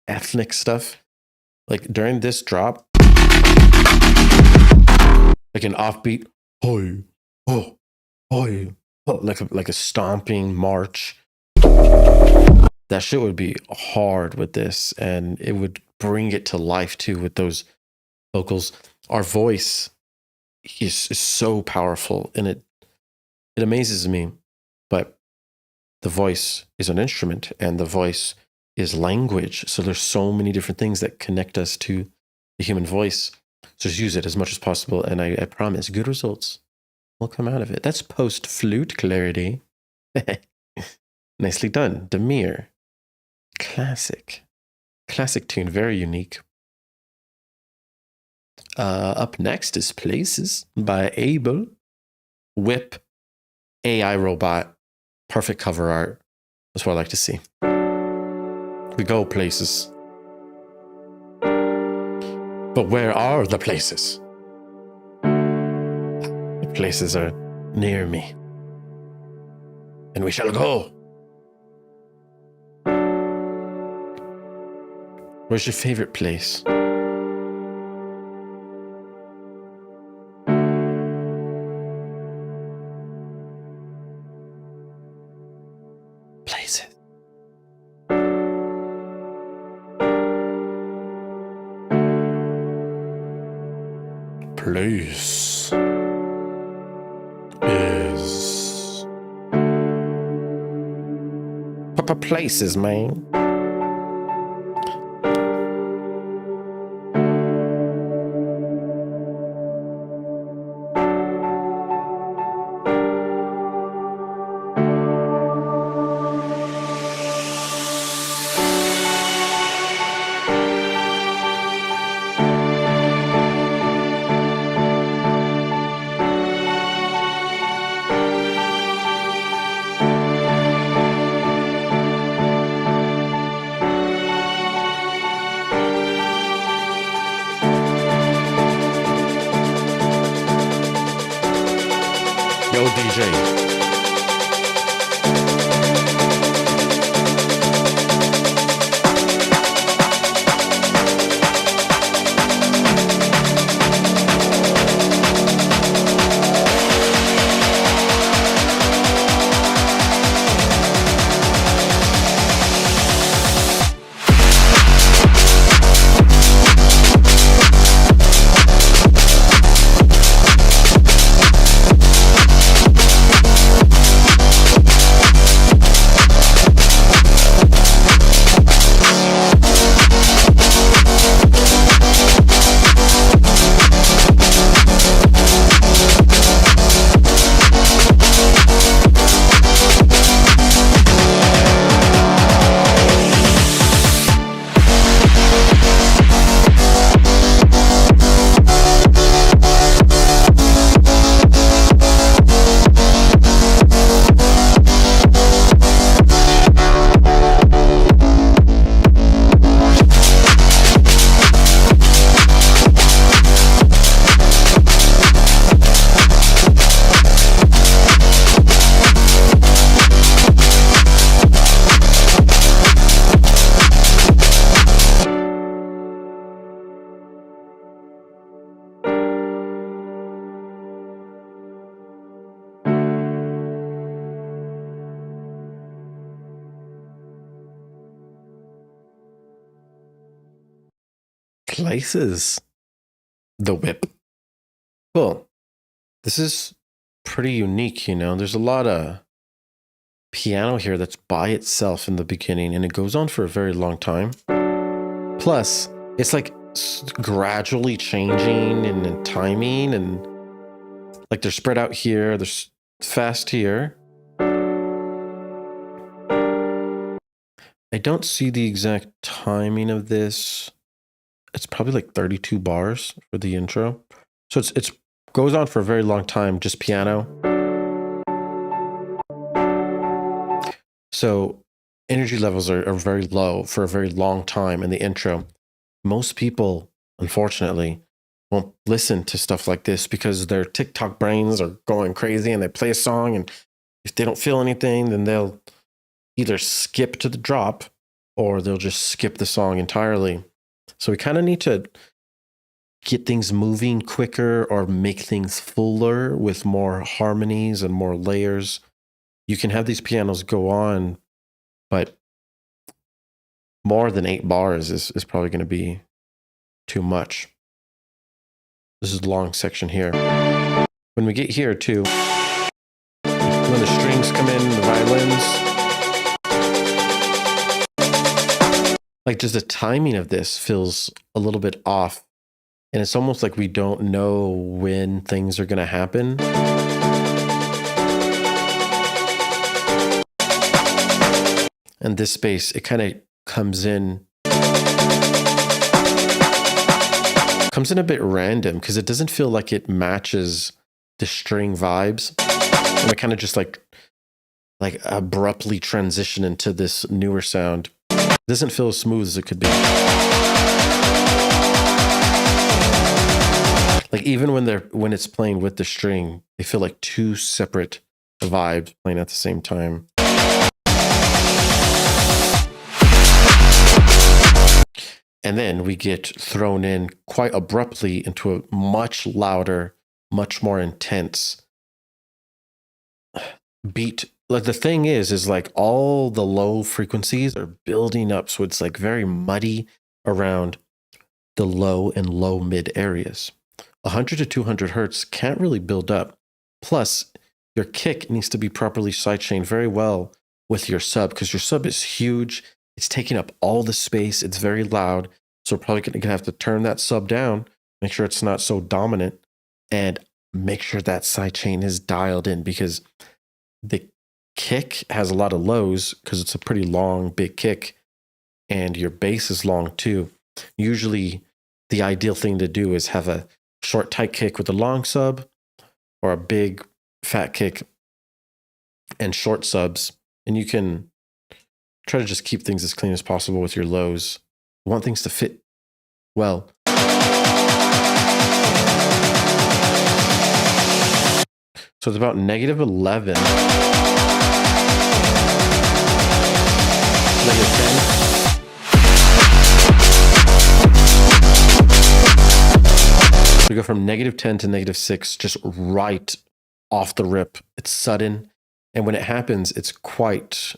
ethnic stuff. Like during this drop, like an offbeat, like a stomping march. That shit would be hard with this, and it would bring it to life too with those vocals. Our voice is so powerful, and it amazes me. But the voice is an instrument, and the voice is language. So there's so many different things that connect us to the human voice. So just use it as much as possible, and I promise good results will come out of it. That's post flute clarity. Nicely done, Demir. Classic tune, very unique. Up next is Places by Abel. Whip, AI robot, perfect cover art. That's what I like to see. We go places. But where are the places? The places are near me. And we shall go. Where's your favorite place? Places. Place is Papa Places, man. Places. The whip. Cool. This is pretty unique, you know. There's a lot of piano here that's by itself in the beginning, and it goes on for a very long time. Plus, it's like gradually changing and timing, and like they're spread out here, they're fast here. I don't see the exact timing of this. It's probably like 32 bars for the intro. So it's goes on for a very long time, just piano. So energy levels are very low for a very long time in the intro. Most people, unfortunately, won't listen to stuff like this because their TikTok brains are going crazy and they play a song, and if they don't feel anything, then they'll either skip to the drop or they'll just skip the song entirely. So we kind of need to get things moving quicker or make things fuller with more harmonies and more layers. You can have these pianos go on, but more than 8 bars is probably going to be too much. This is a long section here. When we get here too, when the strings come in, the violins, like just the timing of this feels a little bit off. And it's almost like we don't know when things are going to happen. And this space, it kind of comes in a bit random because it doesn't feel like it matches the string vibes. And we kind of just like abruptly transition into this newer sound. It doesn't feel as smooth as it could be. Like even when it's playing with the string, they feel like two separate vibes playing at the same time. And then we get thrown in quite abruptly into a much louder, much more intense beat. Like the thing is like all the low frequencies are building up. So it's like very muddy around the low and low mid areas. 100 to 200 hertz can't really build up. Plus, your kick needs to be properly sidechained very well with your sub because your sub is huge. It's taking up all the space. It's very loud. So we're probably going to have to turn that sub down, make sure it's not so dominant, and make sure that sidechain is dialed in because the kick has a lot of lows because it's a pretty long, big kick, and your bass is long too. Usually, the ideal thing to do is have a short, tight kick with a long sub or a big, fat kick and short subs, and you can try to just keep things as clean as possible with your lows. You want things to fit well. So it's about -11, -10. We go from -10 to -6, just right off the rip. It's sudden. And when it happens, it's quite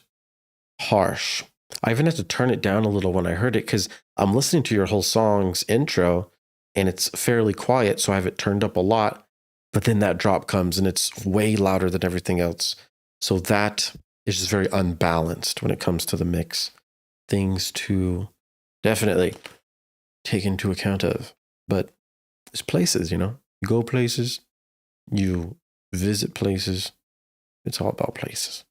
harsh. I even had to turn it down a little when I heard it because I'm listening to your whole song's intro and it's fairly quiet. So I have it turned up a lot. But then that drop comes and it's way louder than everything else. So that is just very unbalanced when it comes to the mix. Things to definitely take into account of. But there's places, you know, you go places, you visit places. It's all about places.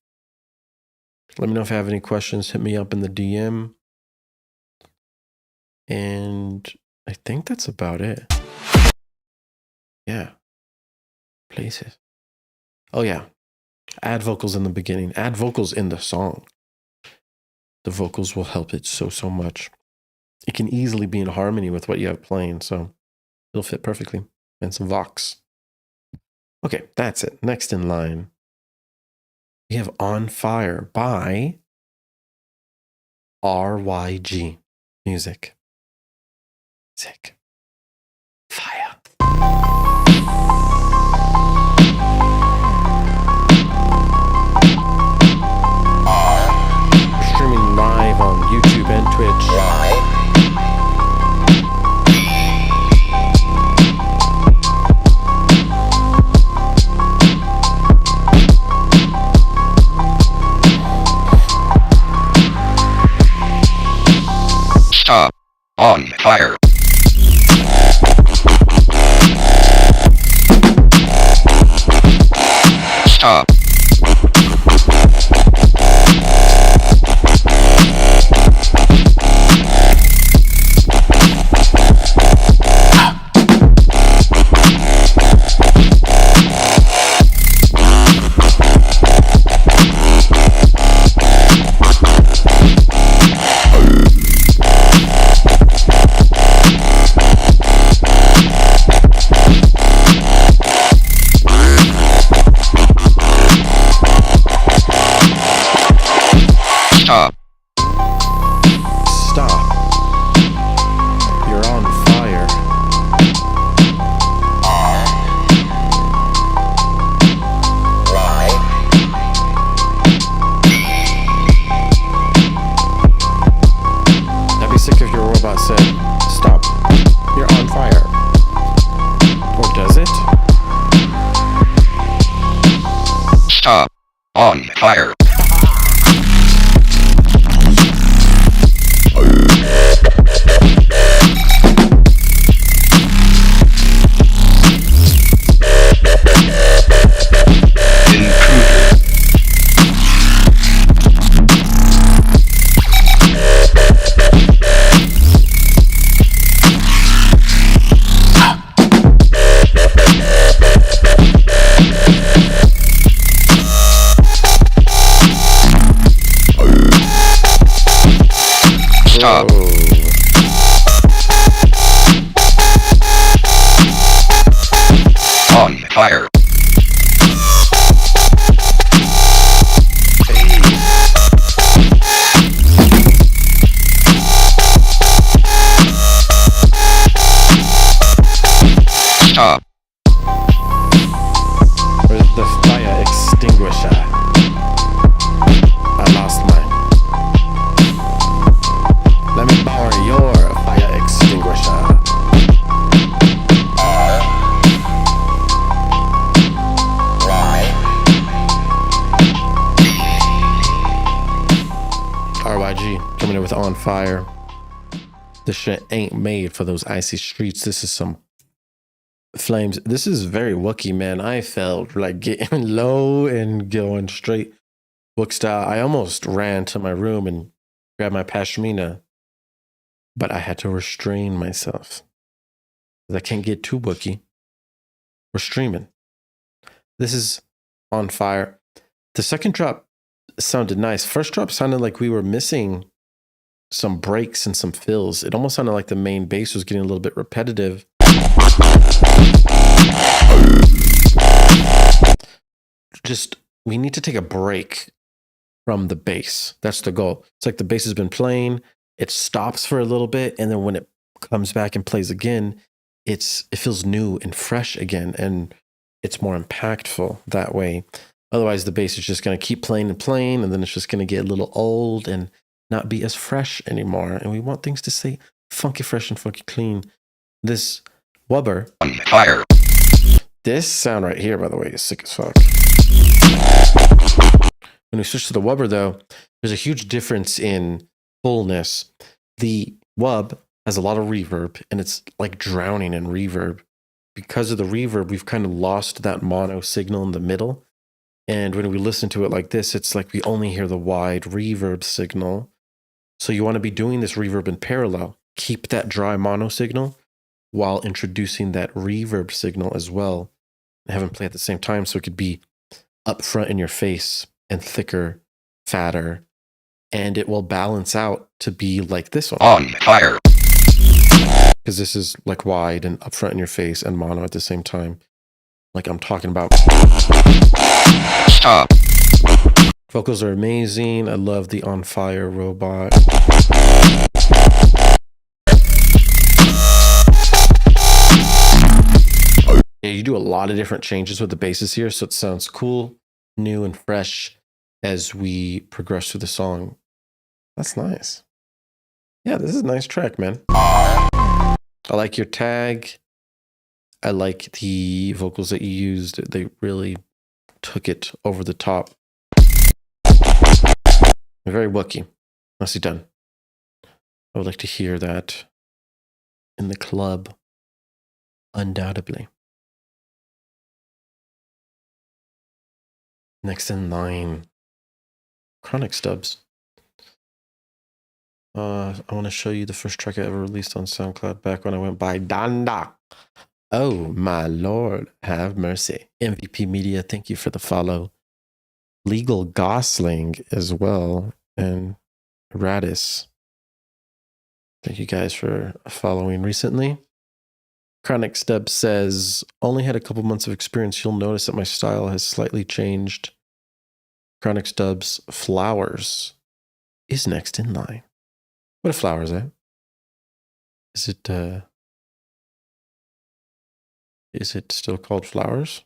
Let me know if you have any questions. Hit me up in the DM. And I think that's about it. Yeah. Places. Oh, yeah. Add vocals in the beginning. Add vocals in the song. The vocals will help it so much. It can easily be in harmony with what you have playing, so it'll fit perfectly. And some vox. Okay, that's it. Next in line, we have On Fire by RYG Music. Sick. Fire. Streaming live on YouTube and Twitch. Stop. On fire. Stop. Stop. Stop. You're on fire. I'd be sick if your robot said, stop. You're on fire. Or does it? Stop. On fire. Stop. On fire. Stop. Where's the fire extinguisher? I lost mine. Let me borrow your fire extinguisher. RYG coming in with On Fire. This shit ain't made for those icy streets. This is some flames. This is very Wookiee, man. I felt like getting low and going straight Wook style. I almost ran to my room and grabbed my pashmina, but I had to restrain myself. I can't get too Wookiee. We're streaming. This is On Fire. The second drop sounded nice. First drop sounded like we were missing some breaks and some fills. It almost sounded like the main bass was getting a little bit repetitive. Just, we need to take a break from the bass. That's the goal. It's like the bass has been playing, it stops for a little bit, and then when it comes back and plays again, it feels new and fresh again, and it's more impactful that way. Otherwise, the bass is just going to keep playing and playing, and then it's just going to get a little old and not be as fresh anymore. And we want things to stay funky fresh and funky clean. This wubber, On fire. this sound right here, by the way, is sick as fuck. When we switch to the wubber, though, there's a huge difference in fullness. The wub has a lot of reverb, and it's like drowning in reverb. Because of the reverb, we've kind of lost that mono signal in the middle. And when we listen to it like this, it's like we only hear the wide reverb signal. So you want to be doing this reverb in parallel. Keep that dry mono signal while introducing that reverb signal as well. And have them play at the same time so it could be up front in your face and thicker, fatter. And it will balance out to be like this one. On fire. Because this is like wide and up front in your face and mono at the same time. Like I'm talking about. Stop. Vocals are amazing. I love the On Fire robot. Yeah, you do a lot of different changes with the basses here, so it sounds cool, new, and fresh as we progress through the song. That's nice. Yeah, this is a nice track, man. I like your tag. I like the vocals that you used. They really took it over the top. Very Wookiee. Nicely done. I would like to hear that in the club, undoubtedly. Next in line, Chronic Stubs. I want to show you the first track I ever released on SoundCloud back when I went by Danda. Oh my lord, have mercy. MVP Media, thank you for the follow. Legal Gosling as well, and Radis. Thank you guys for following recently. Chronic Stub says, only had a couple months of experience. You'll notice that my style has slightly changed. Chronic Stub's Flowers is next in line. What a flower is that? Is it still called Flowers?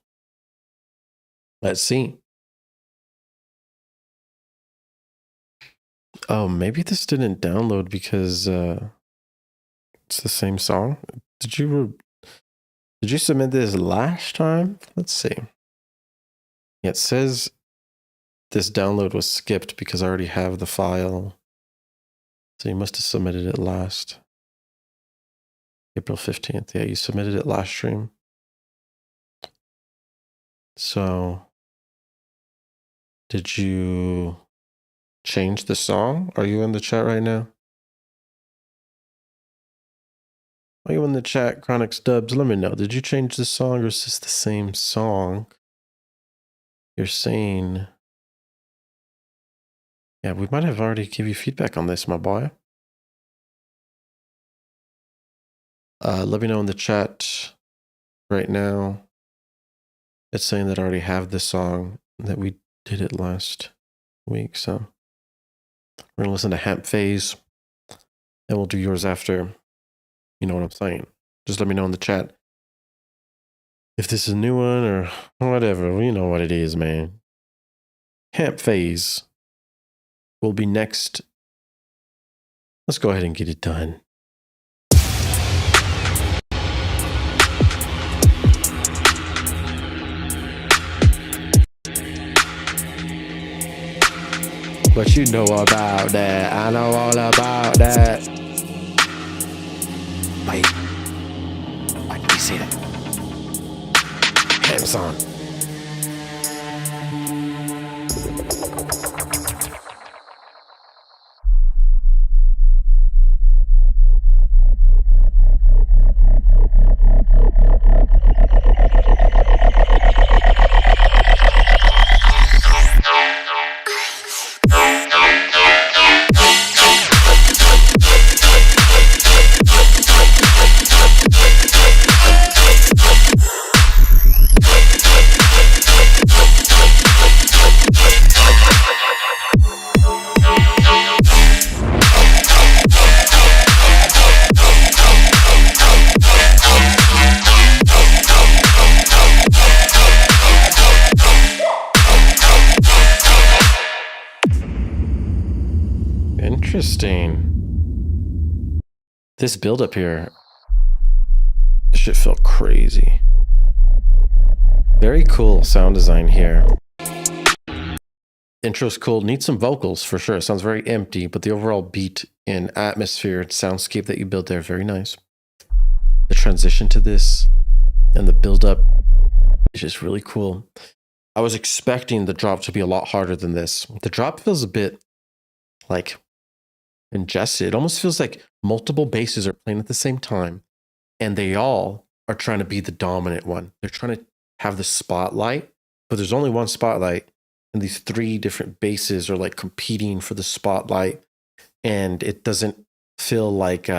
Let's see. Oh, maybe this didn't download because it's the same song. Did you submit this last time? Let's see. Yeah, it says this download was skipped because I already have the file. So you must have submitted it last. April 15th. Yeah, you submitted it last stream. So did you change the song? Are you in the chat right now? Are you in the chat, Chronic Stubs? Let me know. Did you change the song or is this the same song? You're saying... Yeah, we might have already give you feedback on this, my boy. Let me know in the chat right now. It's saying that I already have the song, that we did it last week. So we're going to listen to Hemp Phase and we'll do yours after. You know what I'm saying? Just let me know in the chat if this is a new one or whatever. You know what it is, man. Hemp Phase will be next. Let's go ahead and get it done. What you know about that? I know all about that. Wait, why did you say that? Hands on. Interesting. This build up here, this shit felt crazy. Very cool sound design here. Intro's cool. Needs some vocals for sure. It sounds very empty, but the overall beat and atmosphere, soundscape that you built there, very nice. The transition to this and the build up is just really cool. I was expecting the drop to be a lot harder than this. The drop feels a bit like ingested. It almost feels like multiple basses are playing at the same time and they all are trying to be the dominant one. They're trying to have the spotlight, but there's only one spotlight and these three different basses are like competing for the spotlight and it doesn't feel like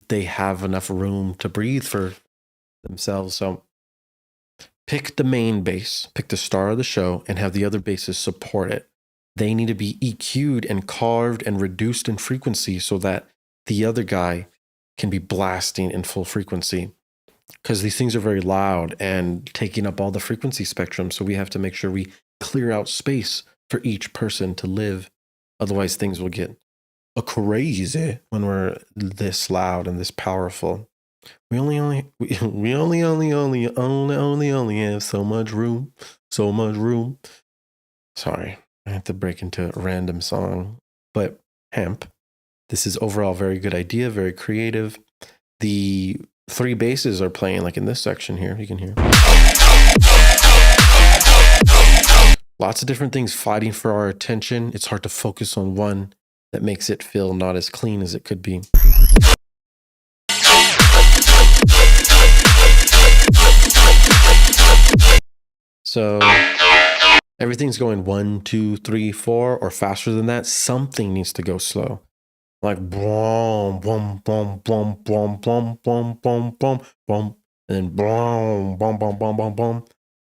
they have enough room to breathe for themselves. So pick the main bass, pick the star of the show and have the other basses support it. They need to be EQ'd and carved and reduced in frequency so that the other guy can be blasting in full frequency. Because these things are very loud and taking up all the frequency spectrum. So we have to make sure we clear out space for each person to live. Otherwise, things will get crazy when we're this loud and this powerful. We only have so much room. So much room. Sorry. I have to break into a random song, but Hemp, This is overall a very good idea, very creative. The 3 basses are playing like in this section here, you can hear. Lots of different things fighting for our attention. It's hard to focus on one. That makes it feel not as clean as it could be. So everything's going 1, 2, 3, 4, or faster than that. Something needs to go slow. Like boom, boom, boom, boom, boom, boom, boom, boom, boom, boom, and then boom, boom, boom, boom, boom, boom.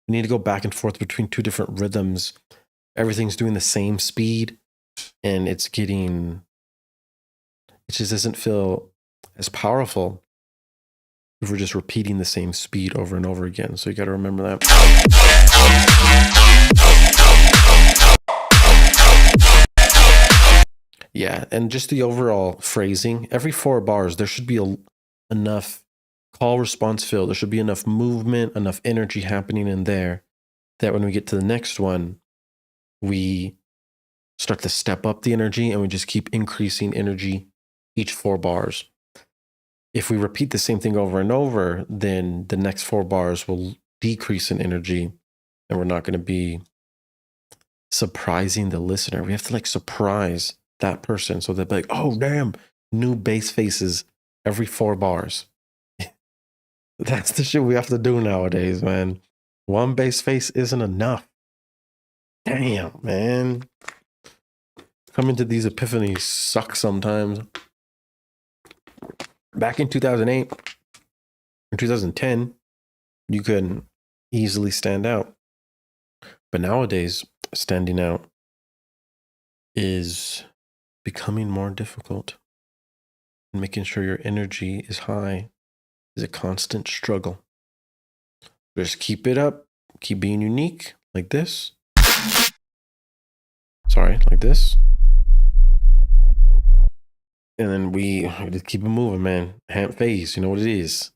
You need to go back and forth between 2 different rhythms. Everything's doing the same speed, and it just doesn't feel as powerful if we're just repeating the same speed over and over again. So you got to remember that. Yeah, and just the overall phrasing. Every 4 bars, there should be enough call response fill. There should be enough movement, enough energy happening in there that when we get to the next one, we start to step up the energy and we just keep increasing energy each 4 bars. If we repeat the same thing over and over, then the next 4 bars will decrease in energy and we're not going to be surprising the listener. We have to like surprise that person so they'll be like, oh, damn, new bass faces every 4 bars. That's the shit we have to do nowadays, man. One bass face isn't enough. Damn, man. Coming to these epiphanies suck sometimes. Back in 2008 or 2010, you could easily stand out. But nowadays, standing out is becoming more difficult. And making sure your energy is high is a constant struggle. Just keep it up. Keep being unique, like this. Sorry, like this. And then we just keep it moving, man. Hand phase, you know what it is.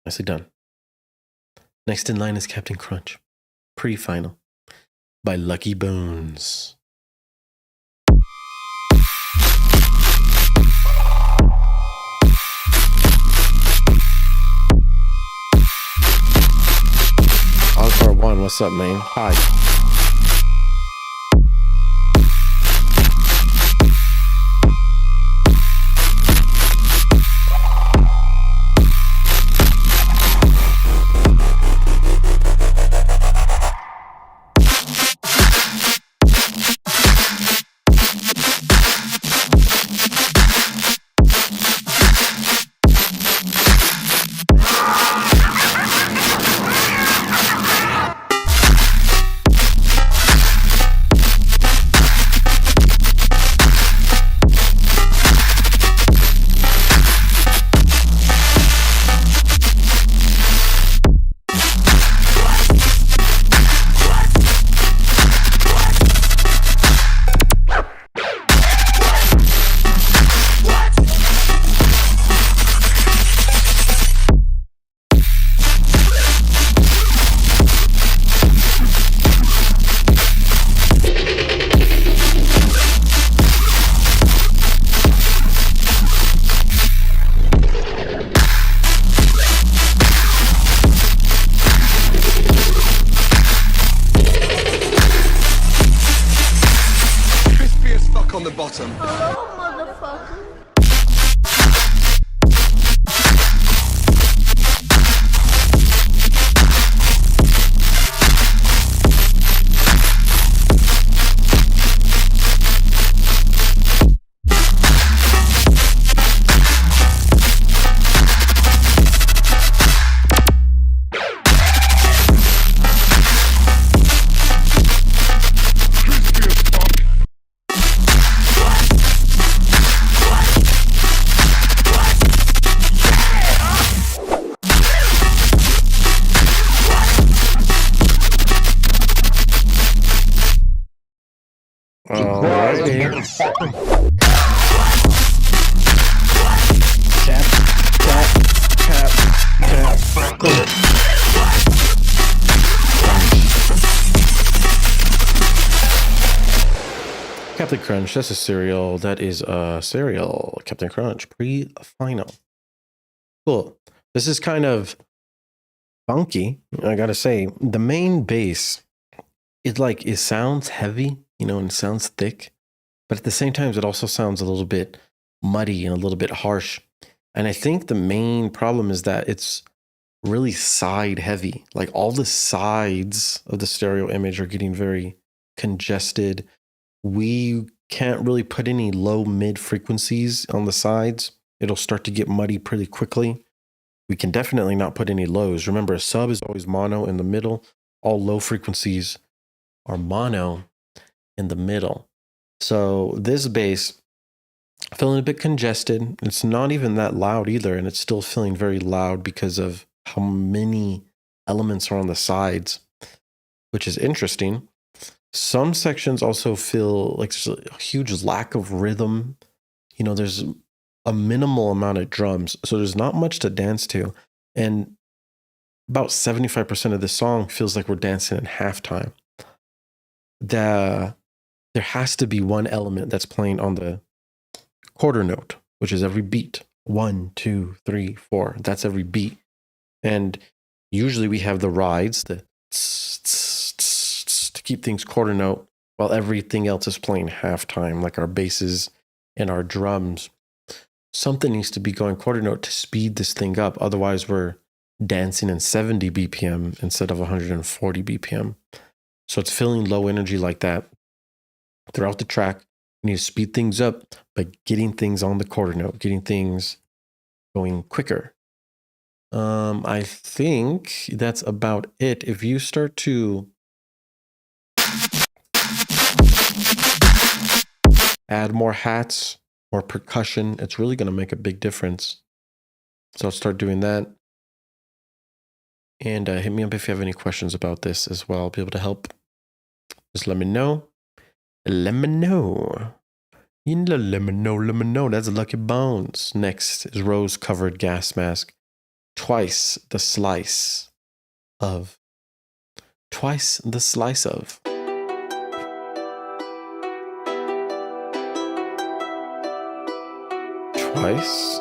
Nicely done. Next in line is Captain Crunch. Pre-final by Lucky Bones. Encore 1, what's up, man? Hi. Captain Crunch. That's a cereal. That is a cereal. Captain Crunch pre-final. Cool. This is kind of funky. I gotta say, the main bass, it sounds heavy, and it sounds thick, but at the same time, it also sounds a little bit muddy and a little bit harsh. And I think the main problem is that it's really side heavy. Like all the sides of the stereo image are getting very congested. We can't really put any low mid frequencies on the sides. It'll start to get muddy pretty quickly. We can definitely not put any lows. Remember, a sub is always mono in the middle. All low frequencies are mono in the middle. So this bass, feeling a bit congested. It's not even that loud either, and it's still feeling very loud because of how many elements are on the sides, which is interesting. Some sections also feel like there's a huge lack of rhythm. There's a minimal amount of drums, so there's not much to dance to. And about 75% of the song feels like we're dancing in halftime. There has to be one element that's playing on the quarter note, which is every beat. 1, 2, 3, 4. That's every beat. And usually we have the rides, the tss, tss, tss, tss, to keep things quarter note, while everything else is playing halftime, like our basses and our drums. Something needs to be going quarter note to speed this thing up. Otherwise, we're dancing in 70 BPM instead of 140 BPM. So it's feeling low energy like that. Throughout the track, we need to speed things up by getting things on the quarter note, getting things going quicker. I think that's about it. If you start to add more hats or percussion, it's really going to make a big difference. So I'll start doing that. And hit me up if you have any questions about this as well. I'll be able to help. Just let me know. Let me know. Let me know. That's Lucky Bones. Next is Rose-Covered Gas Mask. Twice the slice of. Twice the slice of. Twice. Twice.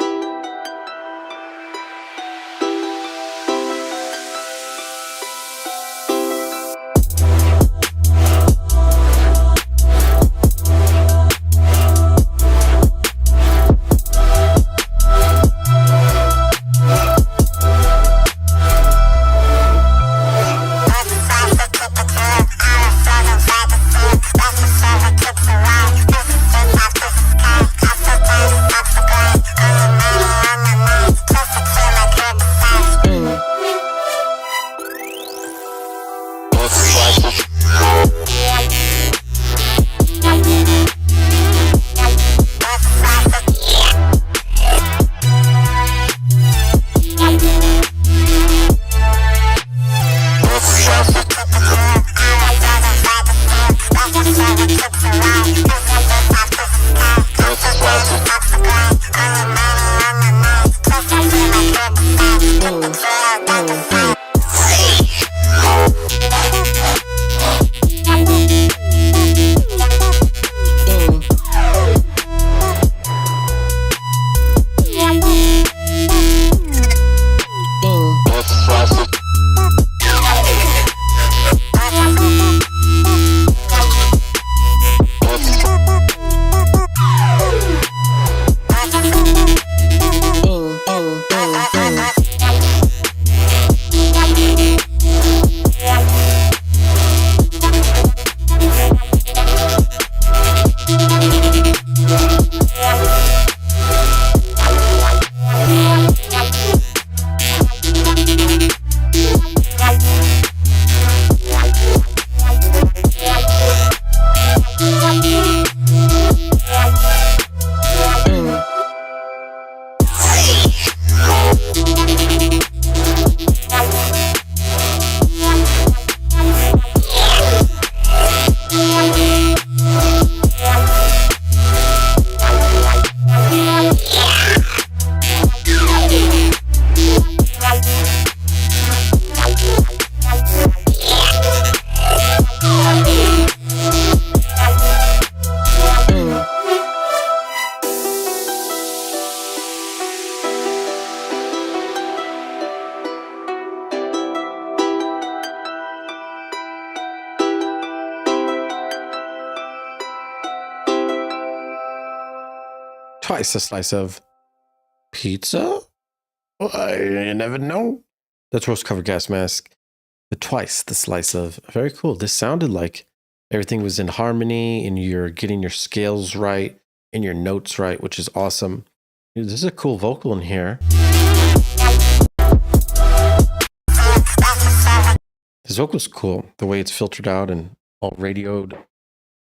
Twice the slice of pizza? I never know. That's roast covered gas mask. But twice the slice of. Very cool. This sounded like everything was in harmony and you're getting your scales right and your notes right, which is awesome. Dude, this is a cool vocal in here. This vocal's cool. The way it's filtered out and all radioed.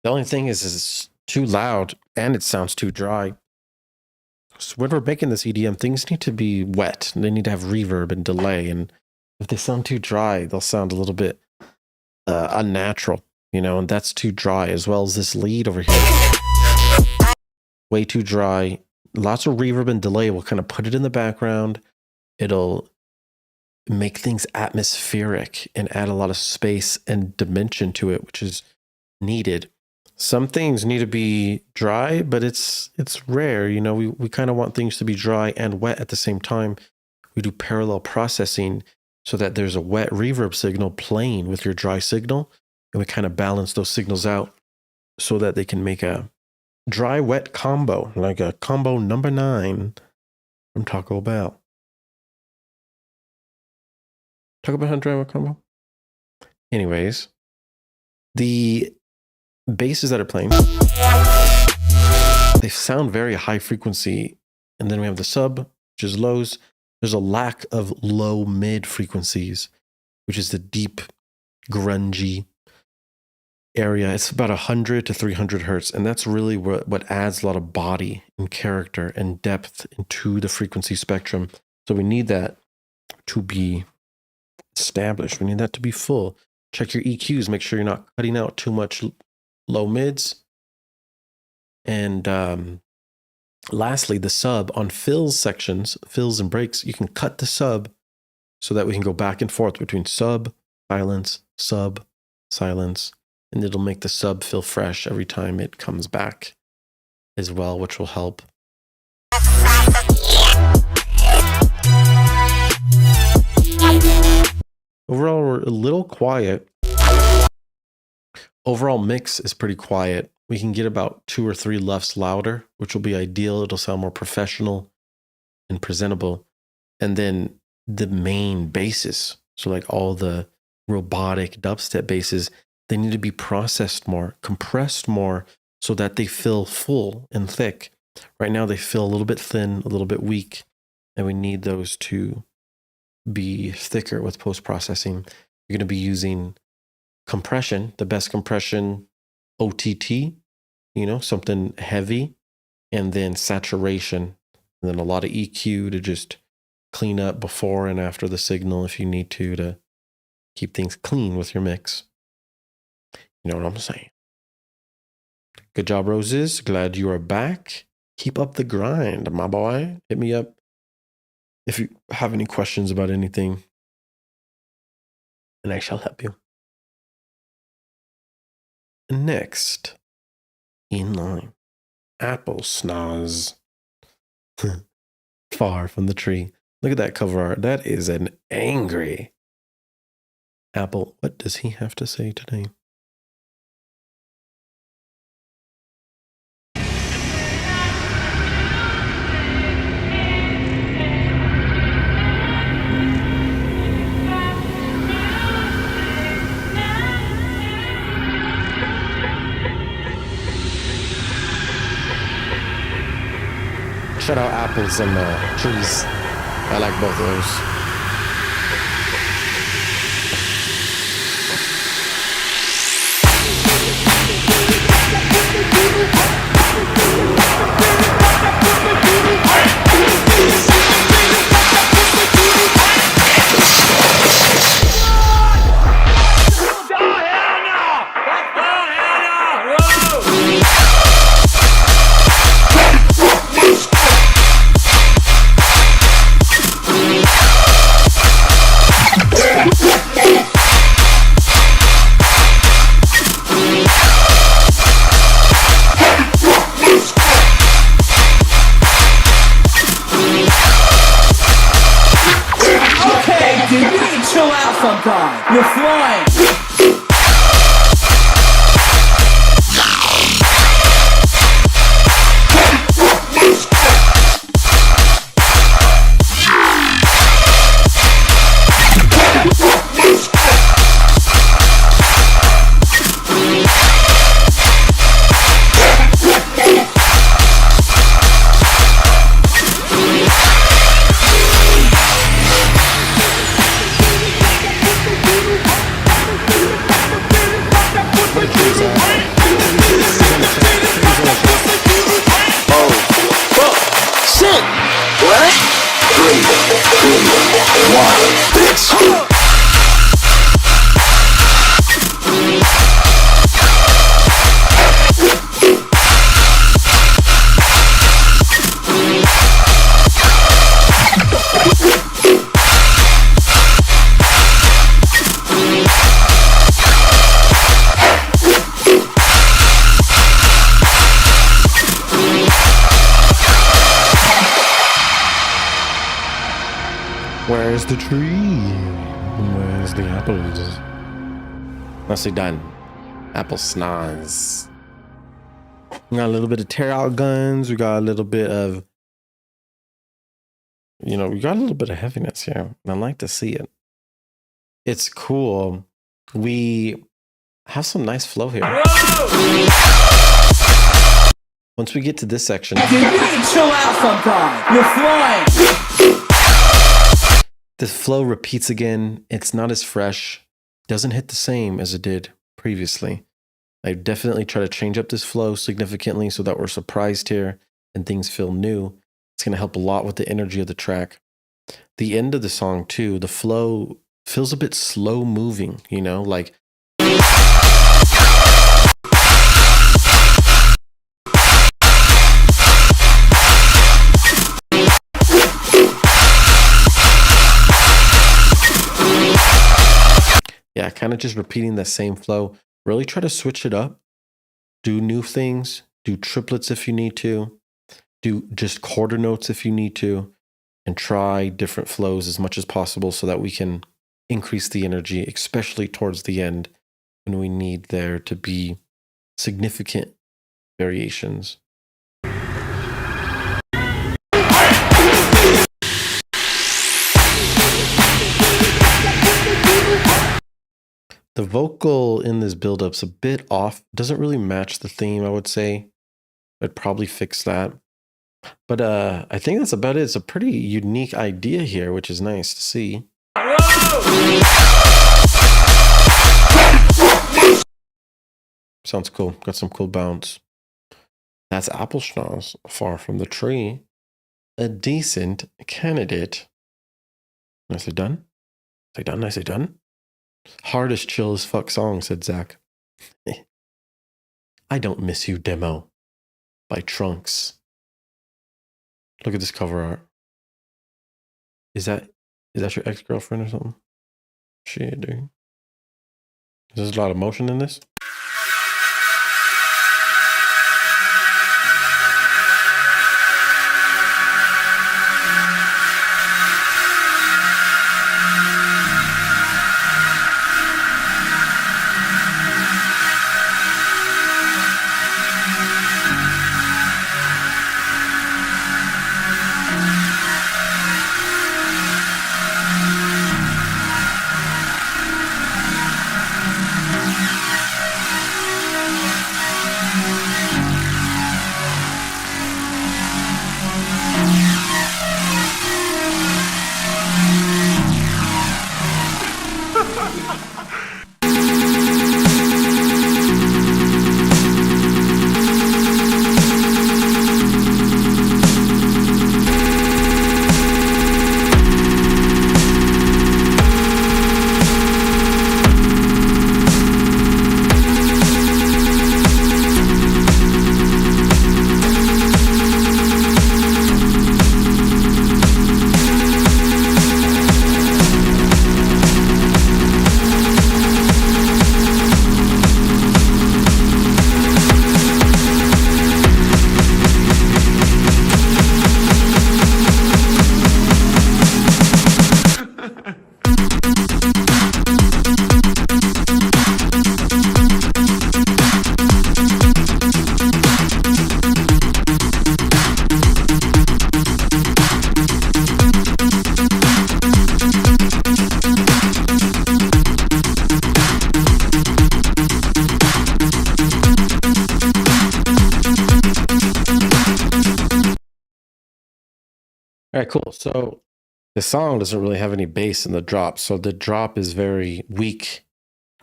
The only thing is it's too loud and it sounds too dry. So when we're making this EDM, things need to be wet. They need to have reverb and delay. And if they sound too dry, they'll sound a little bit unnatural, you know, and that's too dry, as well as this lead over here. Way too dry. Lots of reverb and delay will kind of put it in the background. It'll make things atmospheric and add a lot of space and dimension to it, which is needed. Some things need to be dry, but it's rare. You know, we kind of want things to be dry and wet at the same time. We do parallel processing so that there's a wet reverb signal playing with your dry signal. And we kind of balance those signals out so that they can make a dry wet combo, like a combo number 9 from Taco Bell. Taco Bell dry wet combo? Anyways, the basses that are playing, they sound very high frequency. And then we have the sub, which is lows. There's a lack of low mid frequencies, which is the deep, grungy area. It's about 100 to 300 hertz. And that's really what adds a lot of body and character and depth into the frequency spectrum. So we need that to be established. We need that to be full. Check your EQs. Make sure you're not cutting out too much low mids. And lastly, the sub on fills sections, fills and breaks, you can cut the sub so that we can go back and forth between sub, silence, and it'll make the sub feel fresh every time it comes back as well, which will help. Overall, we're a little quiet. Overall mix is pretty quiet. We can get about 2 or 3 lefts louder, which will be ideal. It'll sound more professional and presentable. And then the main basses, so like all the robotic dubstep basses, they need to be processed more, compressed more, so that they feel full and thick. Right now they feel a little bit thin, a little bit weak, and we need those to be thicker with post-processing. You're going to be using compression, the best compression, OTT, you know, something heavy, and then saturation, and then a lot of EQ to just clean up before and after the signal if you need to keep things clean with your mix. You know what I'm saying? Good job, Roses. Glad you are back. Keep up the grind, my boy. Hit me up if you have any questions about anything, and I shall help you. Next in line, Apple Snaz. Far from the tree. Look at that cover art. That is an angry Apple. What does he have to say today? Shout out apples and trees. I like both of those. You're flying! Where's the tree? Where's the apples? Nicely done. Apple snaz. We got a little bit of tear out guns. We got a little bit of, we got a little bit of heaviness here. And I like to see it. It's cool. We have some nice flow here. Once we get to this section, Dude, you need to chill out sometime. You're flying. the flow repeats again. It's not as fresh. Doesn't hit the same as it did previously. I definitely try to change up this flow significantly so that we're surprised here and things feel new. It's going to help a lot with the energy of the track. The end of the song too, the flow feels a bit slow moving, like yeah, kind of just repeating the same flow. Really try to switch it up. Do new things. Do triplets if you need to. Do just quarter notes if you need to. And try different flows as much as possible so that we can increase the energy, especially towards the end when we need there to be significant variations. The vocal in this build-up's a bit off. Doesn't really match the theme, I would say. I'd probably fix that. But I think that's about it. It's a pretty unique idea here, which is nice to see. Sounds cool. Got some cool bounce. That's Apple Schnoz, Far From the Tree. A decent candidate. Nicely done. Nicely done, nicely done. Hardest chill as fuck song, said Zach. I Don't Miss You demo by Trunks. Look at this cover art. Is that your ex-girlfriend or something? Shit, dude. There's a lot of motion in this. All right, cool. So the song doesn't really have any bass in the drop. So the drop is very weak.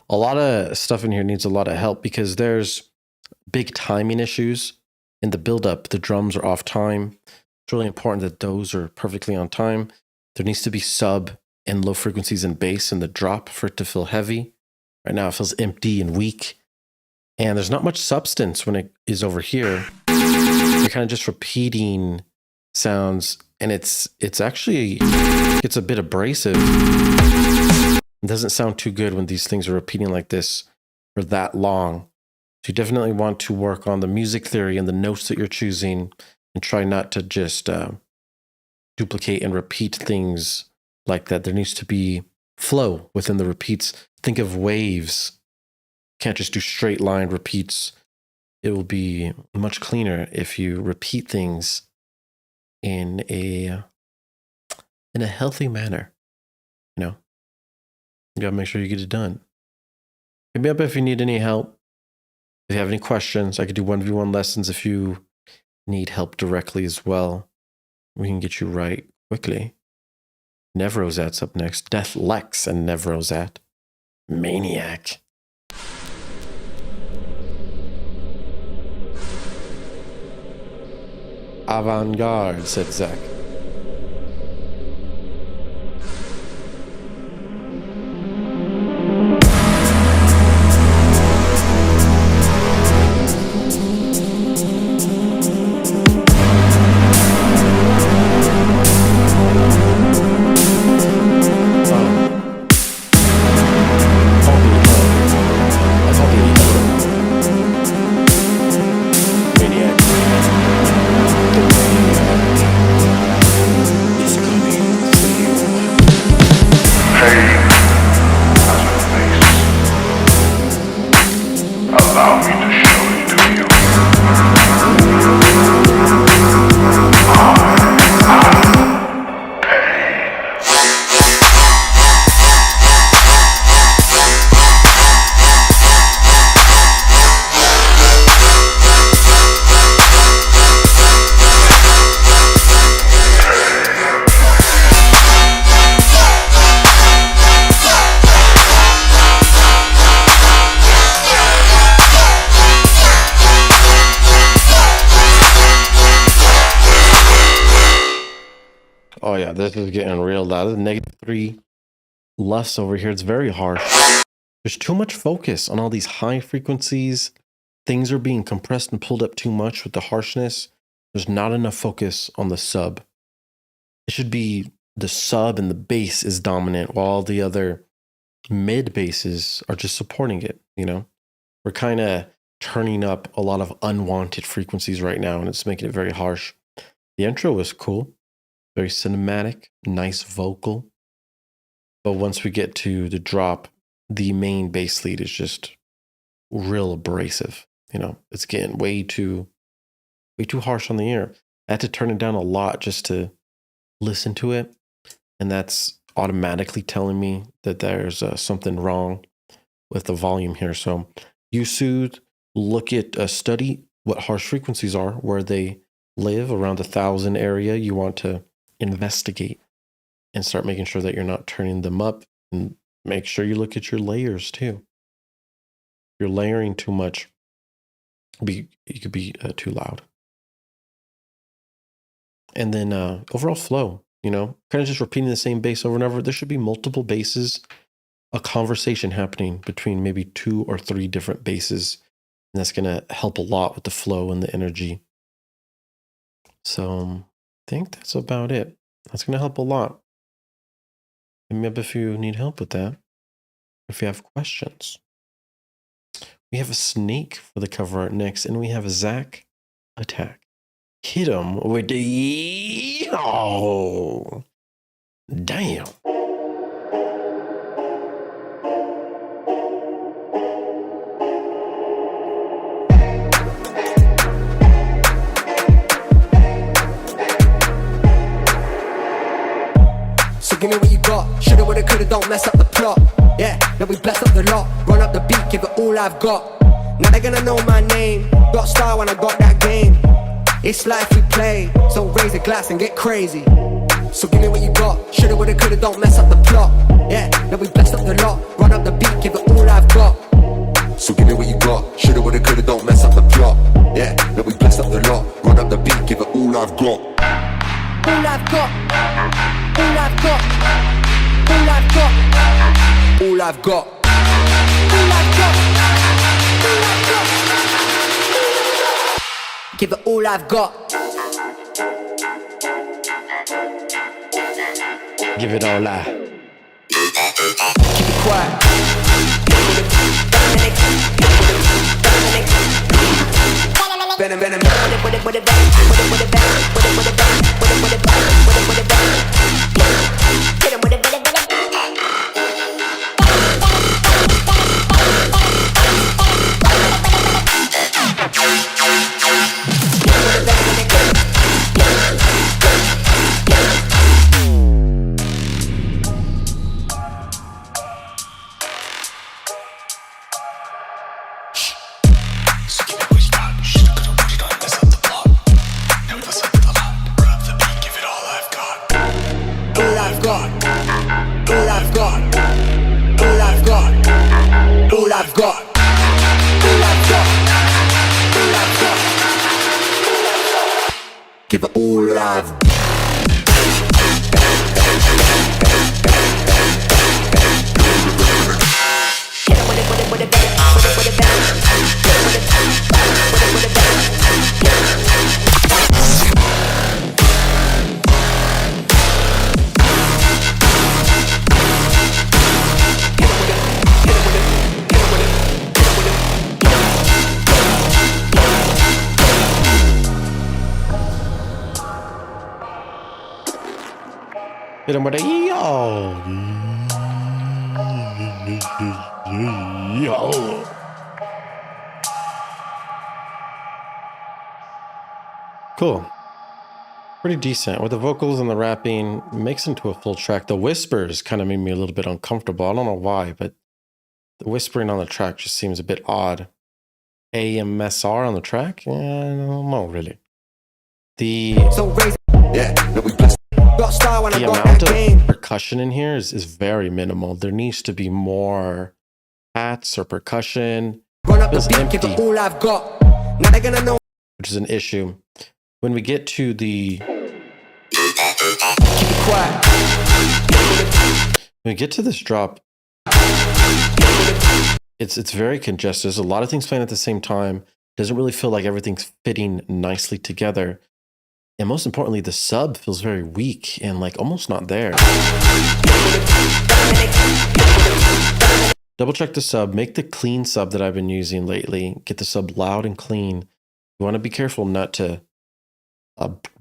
A lot of stuff in here needs a lot of help because there's big timing issues in the build-up. The drums are off time. It's really important that those are perfectly on time. There needs to be sub and low frequencies and bass in the drop for it to feel heavy. Right now it feels empty and weak. And there's not much substance when it is over here. You're kind of just repeating sounds, and it's actually, it's a bit abrasive. It doesn't sound too good when these things are repeating like this for that long. So you definitely want to work on the music theory and the notes that you're choosing, and try not to just duplicate and repeat things like that. There needs to be flow within the repeats. Think of waves. Can't just do straight line repeats. It will be much cleaner if you repeat things in a healthy manner. You know, you gotta make sure you get it done. Hit me up if you need any help. If you have any questions, I could do 1v1 lessons if you need help directly as well. We can get you right quickly. Nevrozat's up next. Death Lex and Nevrozat. Maniac. Avant-garde, said Zach. Oh yeah, this is getting real loud. This is -3 less over here. It's very harsh. There's too much focus on all these high frequencies. Things are being compressed and pulled up too much with the harshness. There's not enough focus on the sub. It should be the sub and the bass is dominant while all the other mid basses are just supporting it, you know? We're kind of turning up a lot of unwanted frequencies right now, and it's making it very harsh. The intro was cool. Very cinematic, nice vocal. But once we get to the drop, the main bass lead is just real abrasive. You know, it's getting way too harsh on the ear. I had to turn it down a lot just to listen to it. And that's automatically telling me that there's something wrong with the volume here. So you soothe, look at, study what harsh frequencies are, where they live around 1,000 area. You want to investigate and start making sure that you're not turning them up, and make sure you look at your layers too. If you're layering too much, you could be too loud. And then overall flow, you know, kind of just repeating the same bass over and over. There should be multiple basses, a conversation happening between maybe 2 or 3 different basses, and that's going to help a lot with the flow and the energy. So I think that's about it. That's going to help a lot. Hit me up if you need help with that. If you have questions. We have a Snake for the cover art next, and we have a Zach Attack. Hit him with the... Oh, damn. Give me what you got. Shoulda, woulda, coulda, don't mess up the plot. Yeah, now we bless up the lot. Run up the beat, give it all I've got. Now they gonna know my name. Got style when I got that game. It's life we play, so raise a glass and get crazy. So give me what you got. Shoulda, woulda, coulda, don't mess up the plot. Yeah, now we blessed up the lot. Run up the beat, give it all I've got. So give me what you got. Shoulda, woulda, coulda, don't mess up the plot. Yeah, now we blessed up the lot. Run up the beat, give it all I've got. All I've got. All I've got. All all I've got. All I've got. All I've got. Give it all I've got. Give it all I. Keep it quiet. Venom, venom. Give it all I've got. Hit him with a yo. Yo. Cool. Pretty decent. With the vocals and the rapping, makes into a full track. The whispers kind of made me a little bit uncomfortable. I don't know why, but the whispering on the track just seems a bit odd. AMSR on the track? I don't know, really. The amount of percussion in here is very minimal. There needs to be more hats or percussion. Feels empty, which is an issue. When we get to the this drop, it's very congested. There's a lot of things playing at the same time. Doesn't really feel like everything's fitting nicely together. And most importantly, the sub feels very weak and like almost not there. Double check the sub. Make the clean sub that I've been using lately. Get the sub loud and clean. You want to be careful not to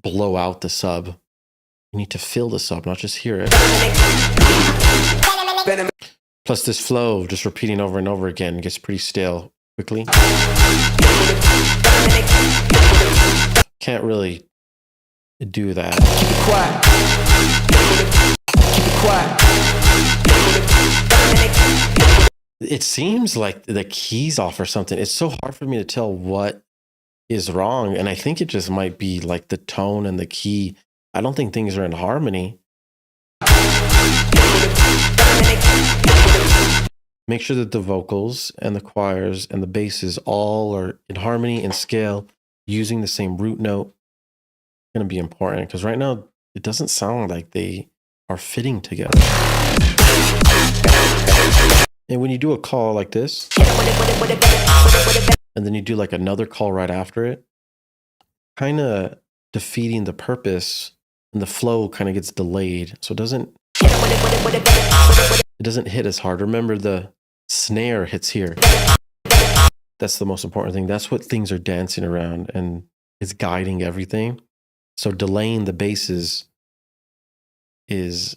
blow out the sub. You need to feel the sub, not just hear it. Plus this flow, just repeating over and over again, gets pretty stale quickly. Can't really do that. It seems like the key's off or something. It's so hard for me to tell what is wrong, and I think it just might be like the tone and the key. I don't think things are in harmony. Make sure that the vocals and the choirs and the basses all are in harmony and scale, using the same root note. Going to be important because right now it doesn't sound like they are fitting together. And when you do a call like this, and then you do like another call right after it, kind of defeating the purpose, and the flow kind of gets delayed, so it doesn't hit as hard. Remember, the snare hits here. That's the most important thing. That's what things are dancing around and is guiding everything. So delaying the basses is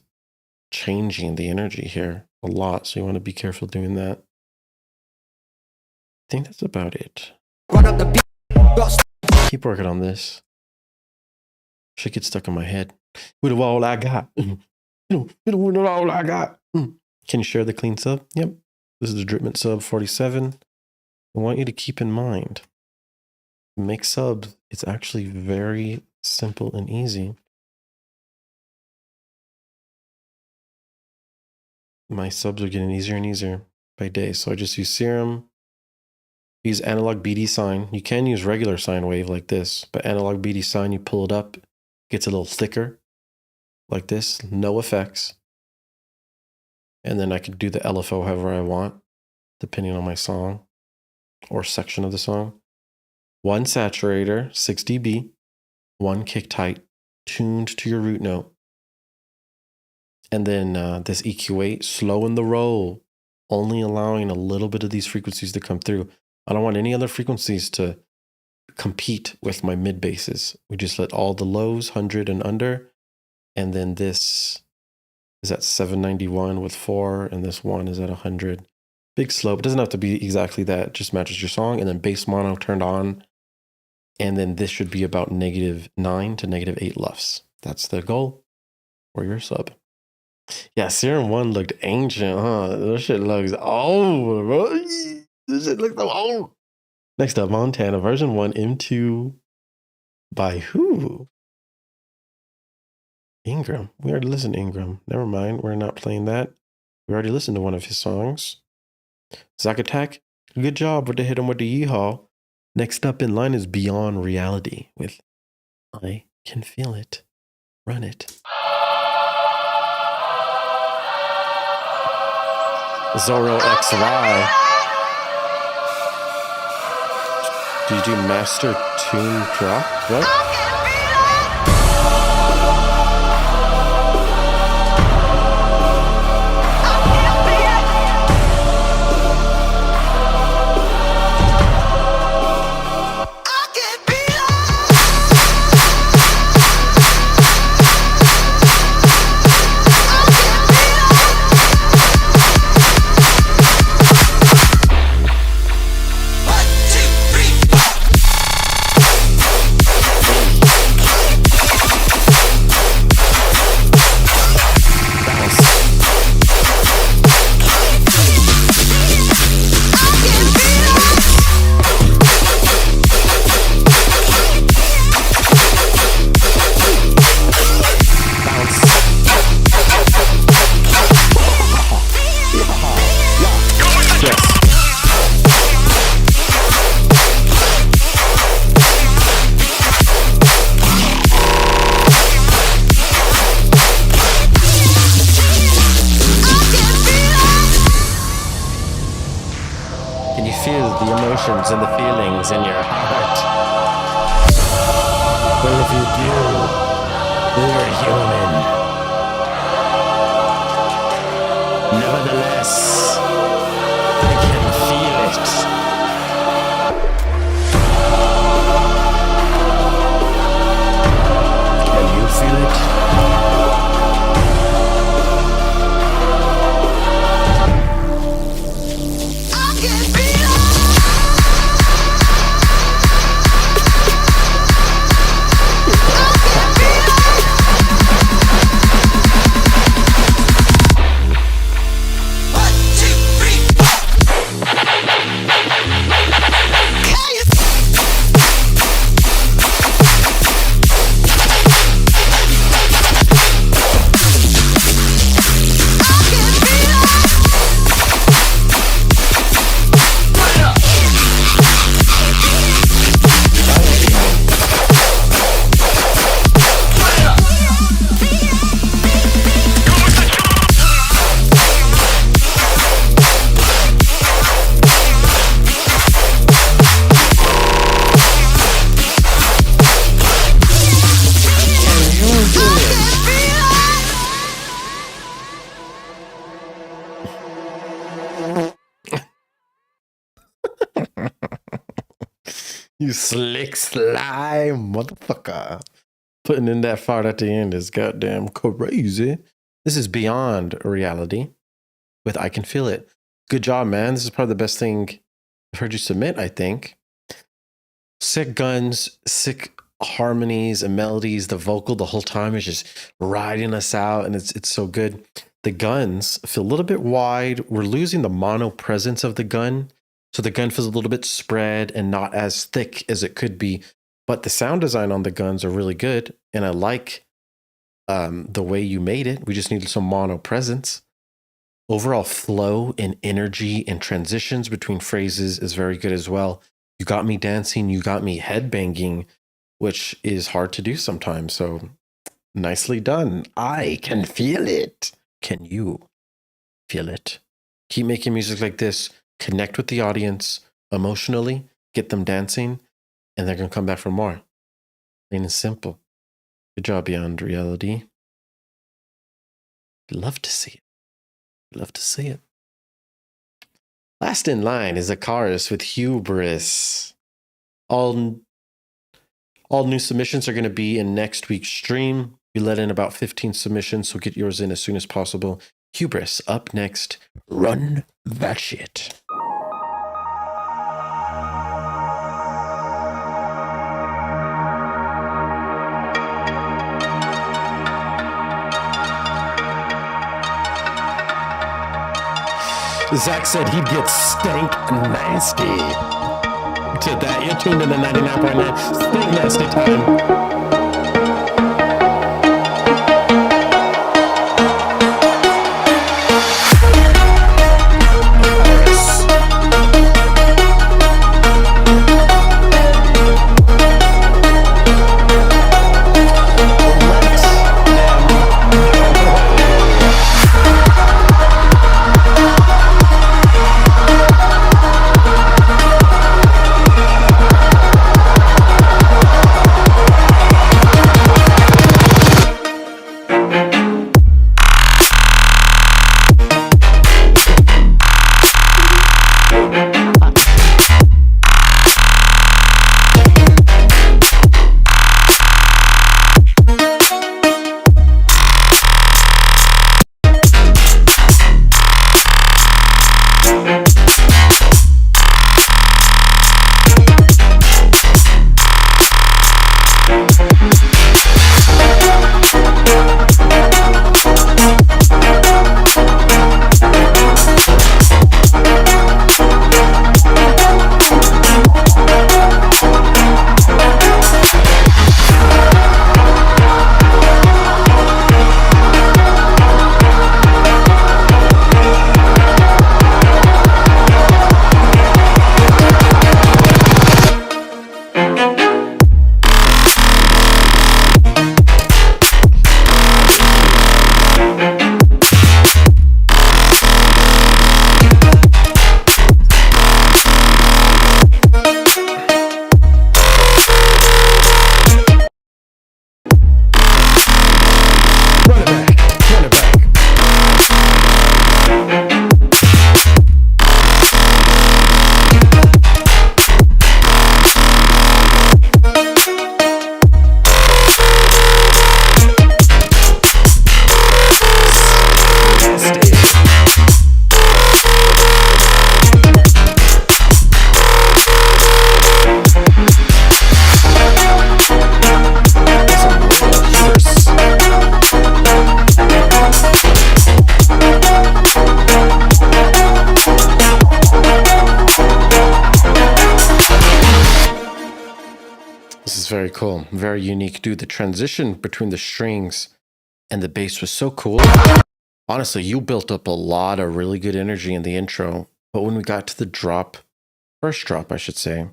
changing the energy here a lot. So you want to be careful doing that. I think that's about it. Keep working on this. Should get stuck in my head. With all I got. With all I got. Can you share the clean sub? Yep. This is the Dripment sub 47. I want you to keep in mind, make subs, it's actually very simple and easy. My subs are getting easier and easier by day. So I just use serum, use analog BD sine. You can use regular sine wave like this, but analog BD sine, you pull it up, gets a little thicker like this, no effects. And then I could do the LFO however I want, depending on my song or section of the song. 1 saturator, 6 dB, 1 kick tight, tuned to your root note. And then this EQ8, slowing the roll, only allowing a little bit of these frequencies to come through. I don't want any other frequencies to compete with my mid basses. We just let all the lows, 100 and under. And then this is at 791 with 4, and this one is at 100. Big slope. It doesn't have to be exactly that. It just matches your song. And then bass mono turned on. And then this should be about -9 to -8 LUFS. That's the goal for your sub. Yeah, Serum 1 looked ancient, huh? This shit looks old, bro. This shit looks so old. Next up, Montana version 1 M2 by who? Ingram. We already listened to Ingram. Never mind. We're not playing that. We already listened to one of his songs. Zack Attack. Good job with the hit him with the yeehaw. Next up in line is Beyond Reality with I Can Feel It. Run it. Zorro XY. Do you do master tune drop? What? And the feelings in your heart. Well, if you do, we're human. Nevertheless, I can feel it. Can you feel it? You slick slime motherfucker. Putting in that fart at the end is goddamn crazy. This is Beyond Reality with I Can Feel It. Good job, man. This is probably the best thing I've heard you submit, I think. Sick guns, sick harmonies and melodies. The vocal the whole time is just riding us out, and it's so good. The guns feel a little bit wide. We're losing the mono presence of the gun. So the gun feels a little bit spread and not as thick as it could be. But the sound design on the guns are really good. And I like the way you made it. We just needed some mono presence. Overall flow and energy and transitions between phrases is very good as well. You got me dancing. You got me headbanging, which is hard to do sometimes. So nicely done. I can feel it. Can you feel it. Keep making music like this, connect with the audience emotionally, get them dancing, and they're going to come back for more. Plain and simple. Good job, Beyond Reality. Love to see it. Love to see it. Last in line is Akaris with Hubris. All new submissions are going to be in next week's stream. We let in about 15 submissions, so get yours in as soon as possible. Hubris up next. Run that shit. Zach said he'd get stank nasty. To that, you're tuned in to 99.9 Stank Nasty time. Very cool. Very unique. Dude, the transition between the strings and the bass was so cool. Honestly, you built up a lot of really good energy in the intro. But when we got to the drop, first drop, I should say,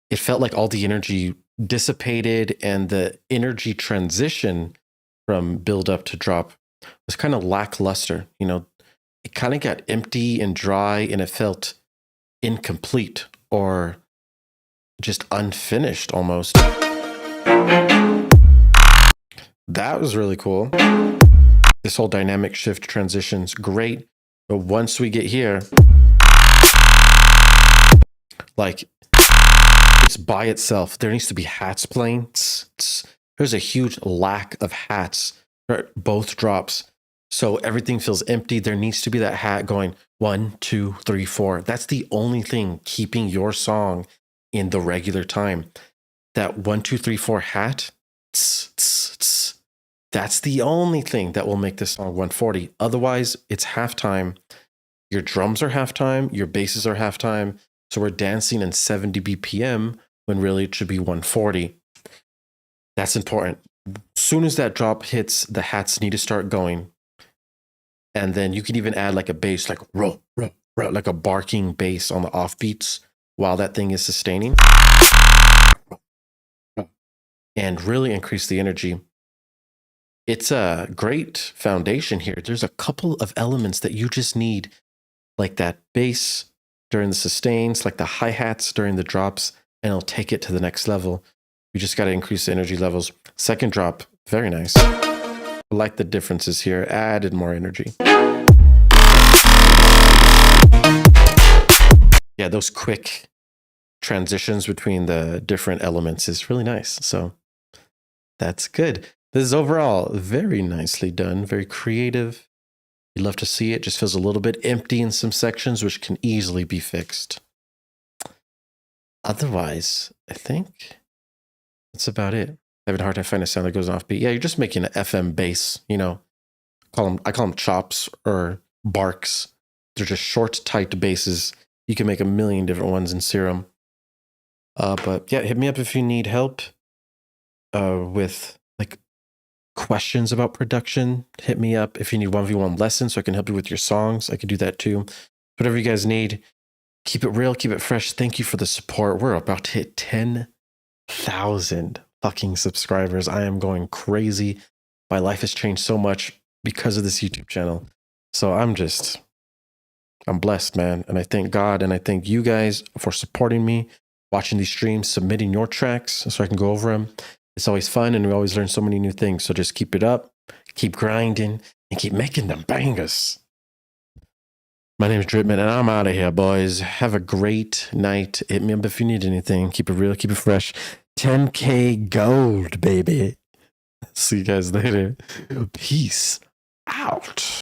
it felt like all the energy dissipated and the energy transition from build up to drop was kind of lackluster. You know, it kind of got empty and dry and it felt incomplete or just unfinished almost. That was really cool. This whole dynamic shift transition's great. But once we get here, like, it's by itself. There needs to be hats playing. There's a huge lack of hats for both drops. So everything feels empty. There needs to be that hat going 1, 2, 3, 4. That's the only thing keeping your song in the regular time. That 1, 2, 3, 4 hat, that's the only thing that will make this song 140. Otherwise, it's halftime. Your drums are halftime, your basses are halftime. So we're dancing in 70 BPM when really it should be 140. That's important. As soon as that drop hits, the hats need to start going. And then you can even add like a bass, like row, like a barking bass on the offbeats while that thing is sustaining. And really increase the energy. it's a great foundation here. There's a couple of elements that you just need, like that bass during the sustains, like the hi-hats during the drops, and it'll take it to the next level. You just got to increase the energy levels. Second drop, very nice. I like the differences here. Added more energy. Yeah, those quick transitions between the different elements is really nice. So that's good. This is overall very nicely done, very creative. You love to see it. Just feels a little bit empty in some sections, which can easily be fixed. Otherwise, I think that's about it. Having a hard time finding a sound that goes off beat. Yeah, you're just making an FM bass, you know. I call them chops or barks. They're just short, tight basses. You can make a million different ones in Serum. But yeah, hit me up if you need help with like questions about production. Hit me up if you need 1v1 lessons so I can help you with your songs. I could do that too. Whatever you guys need. Keep it real, keep it fresh. Thank you for the support. We're about to hit 10,000 fucking subscribers. I am going crazy. My life has changed so much because of this YouTube channel. So I'm blessed, man. And I thank God and I thank you guys for supporting me, watching these streams, submitting your tracks so I can go over them. It's always fun and we always learn so many new things. So just keep it up, keep grinding, and keep making them bangers. My name is Dripment and I'm out of here, boys. Have a great night. Hit me up if you need anything. Keep it real, keep it fresh. 10K gold, baby. See you guys later. Peace out.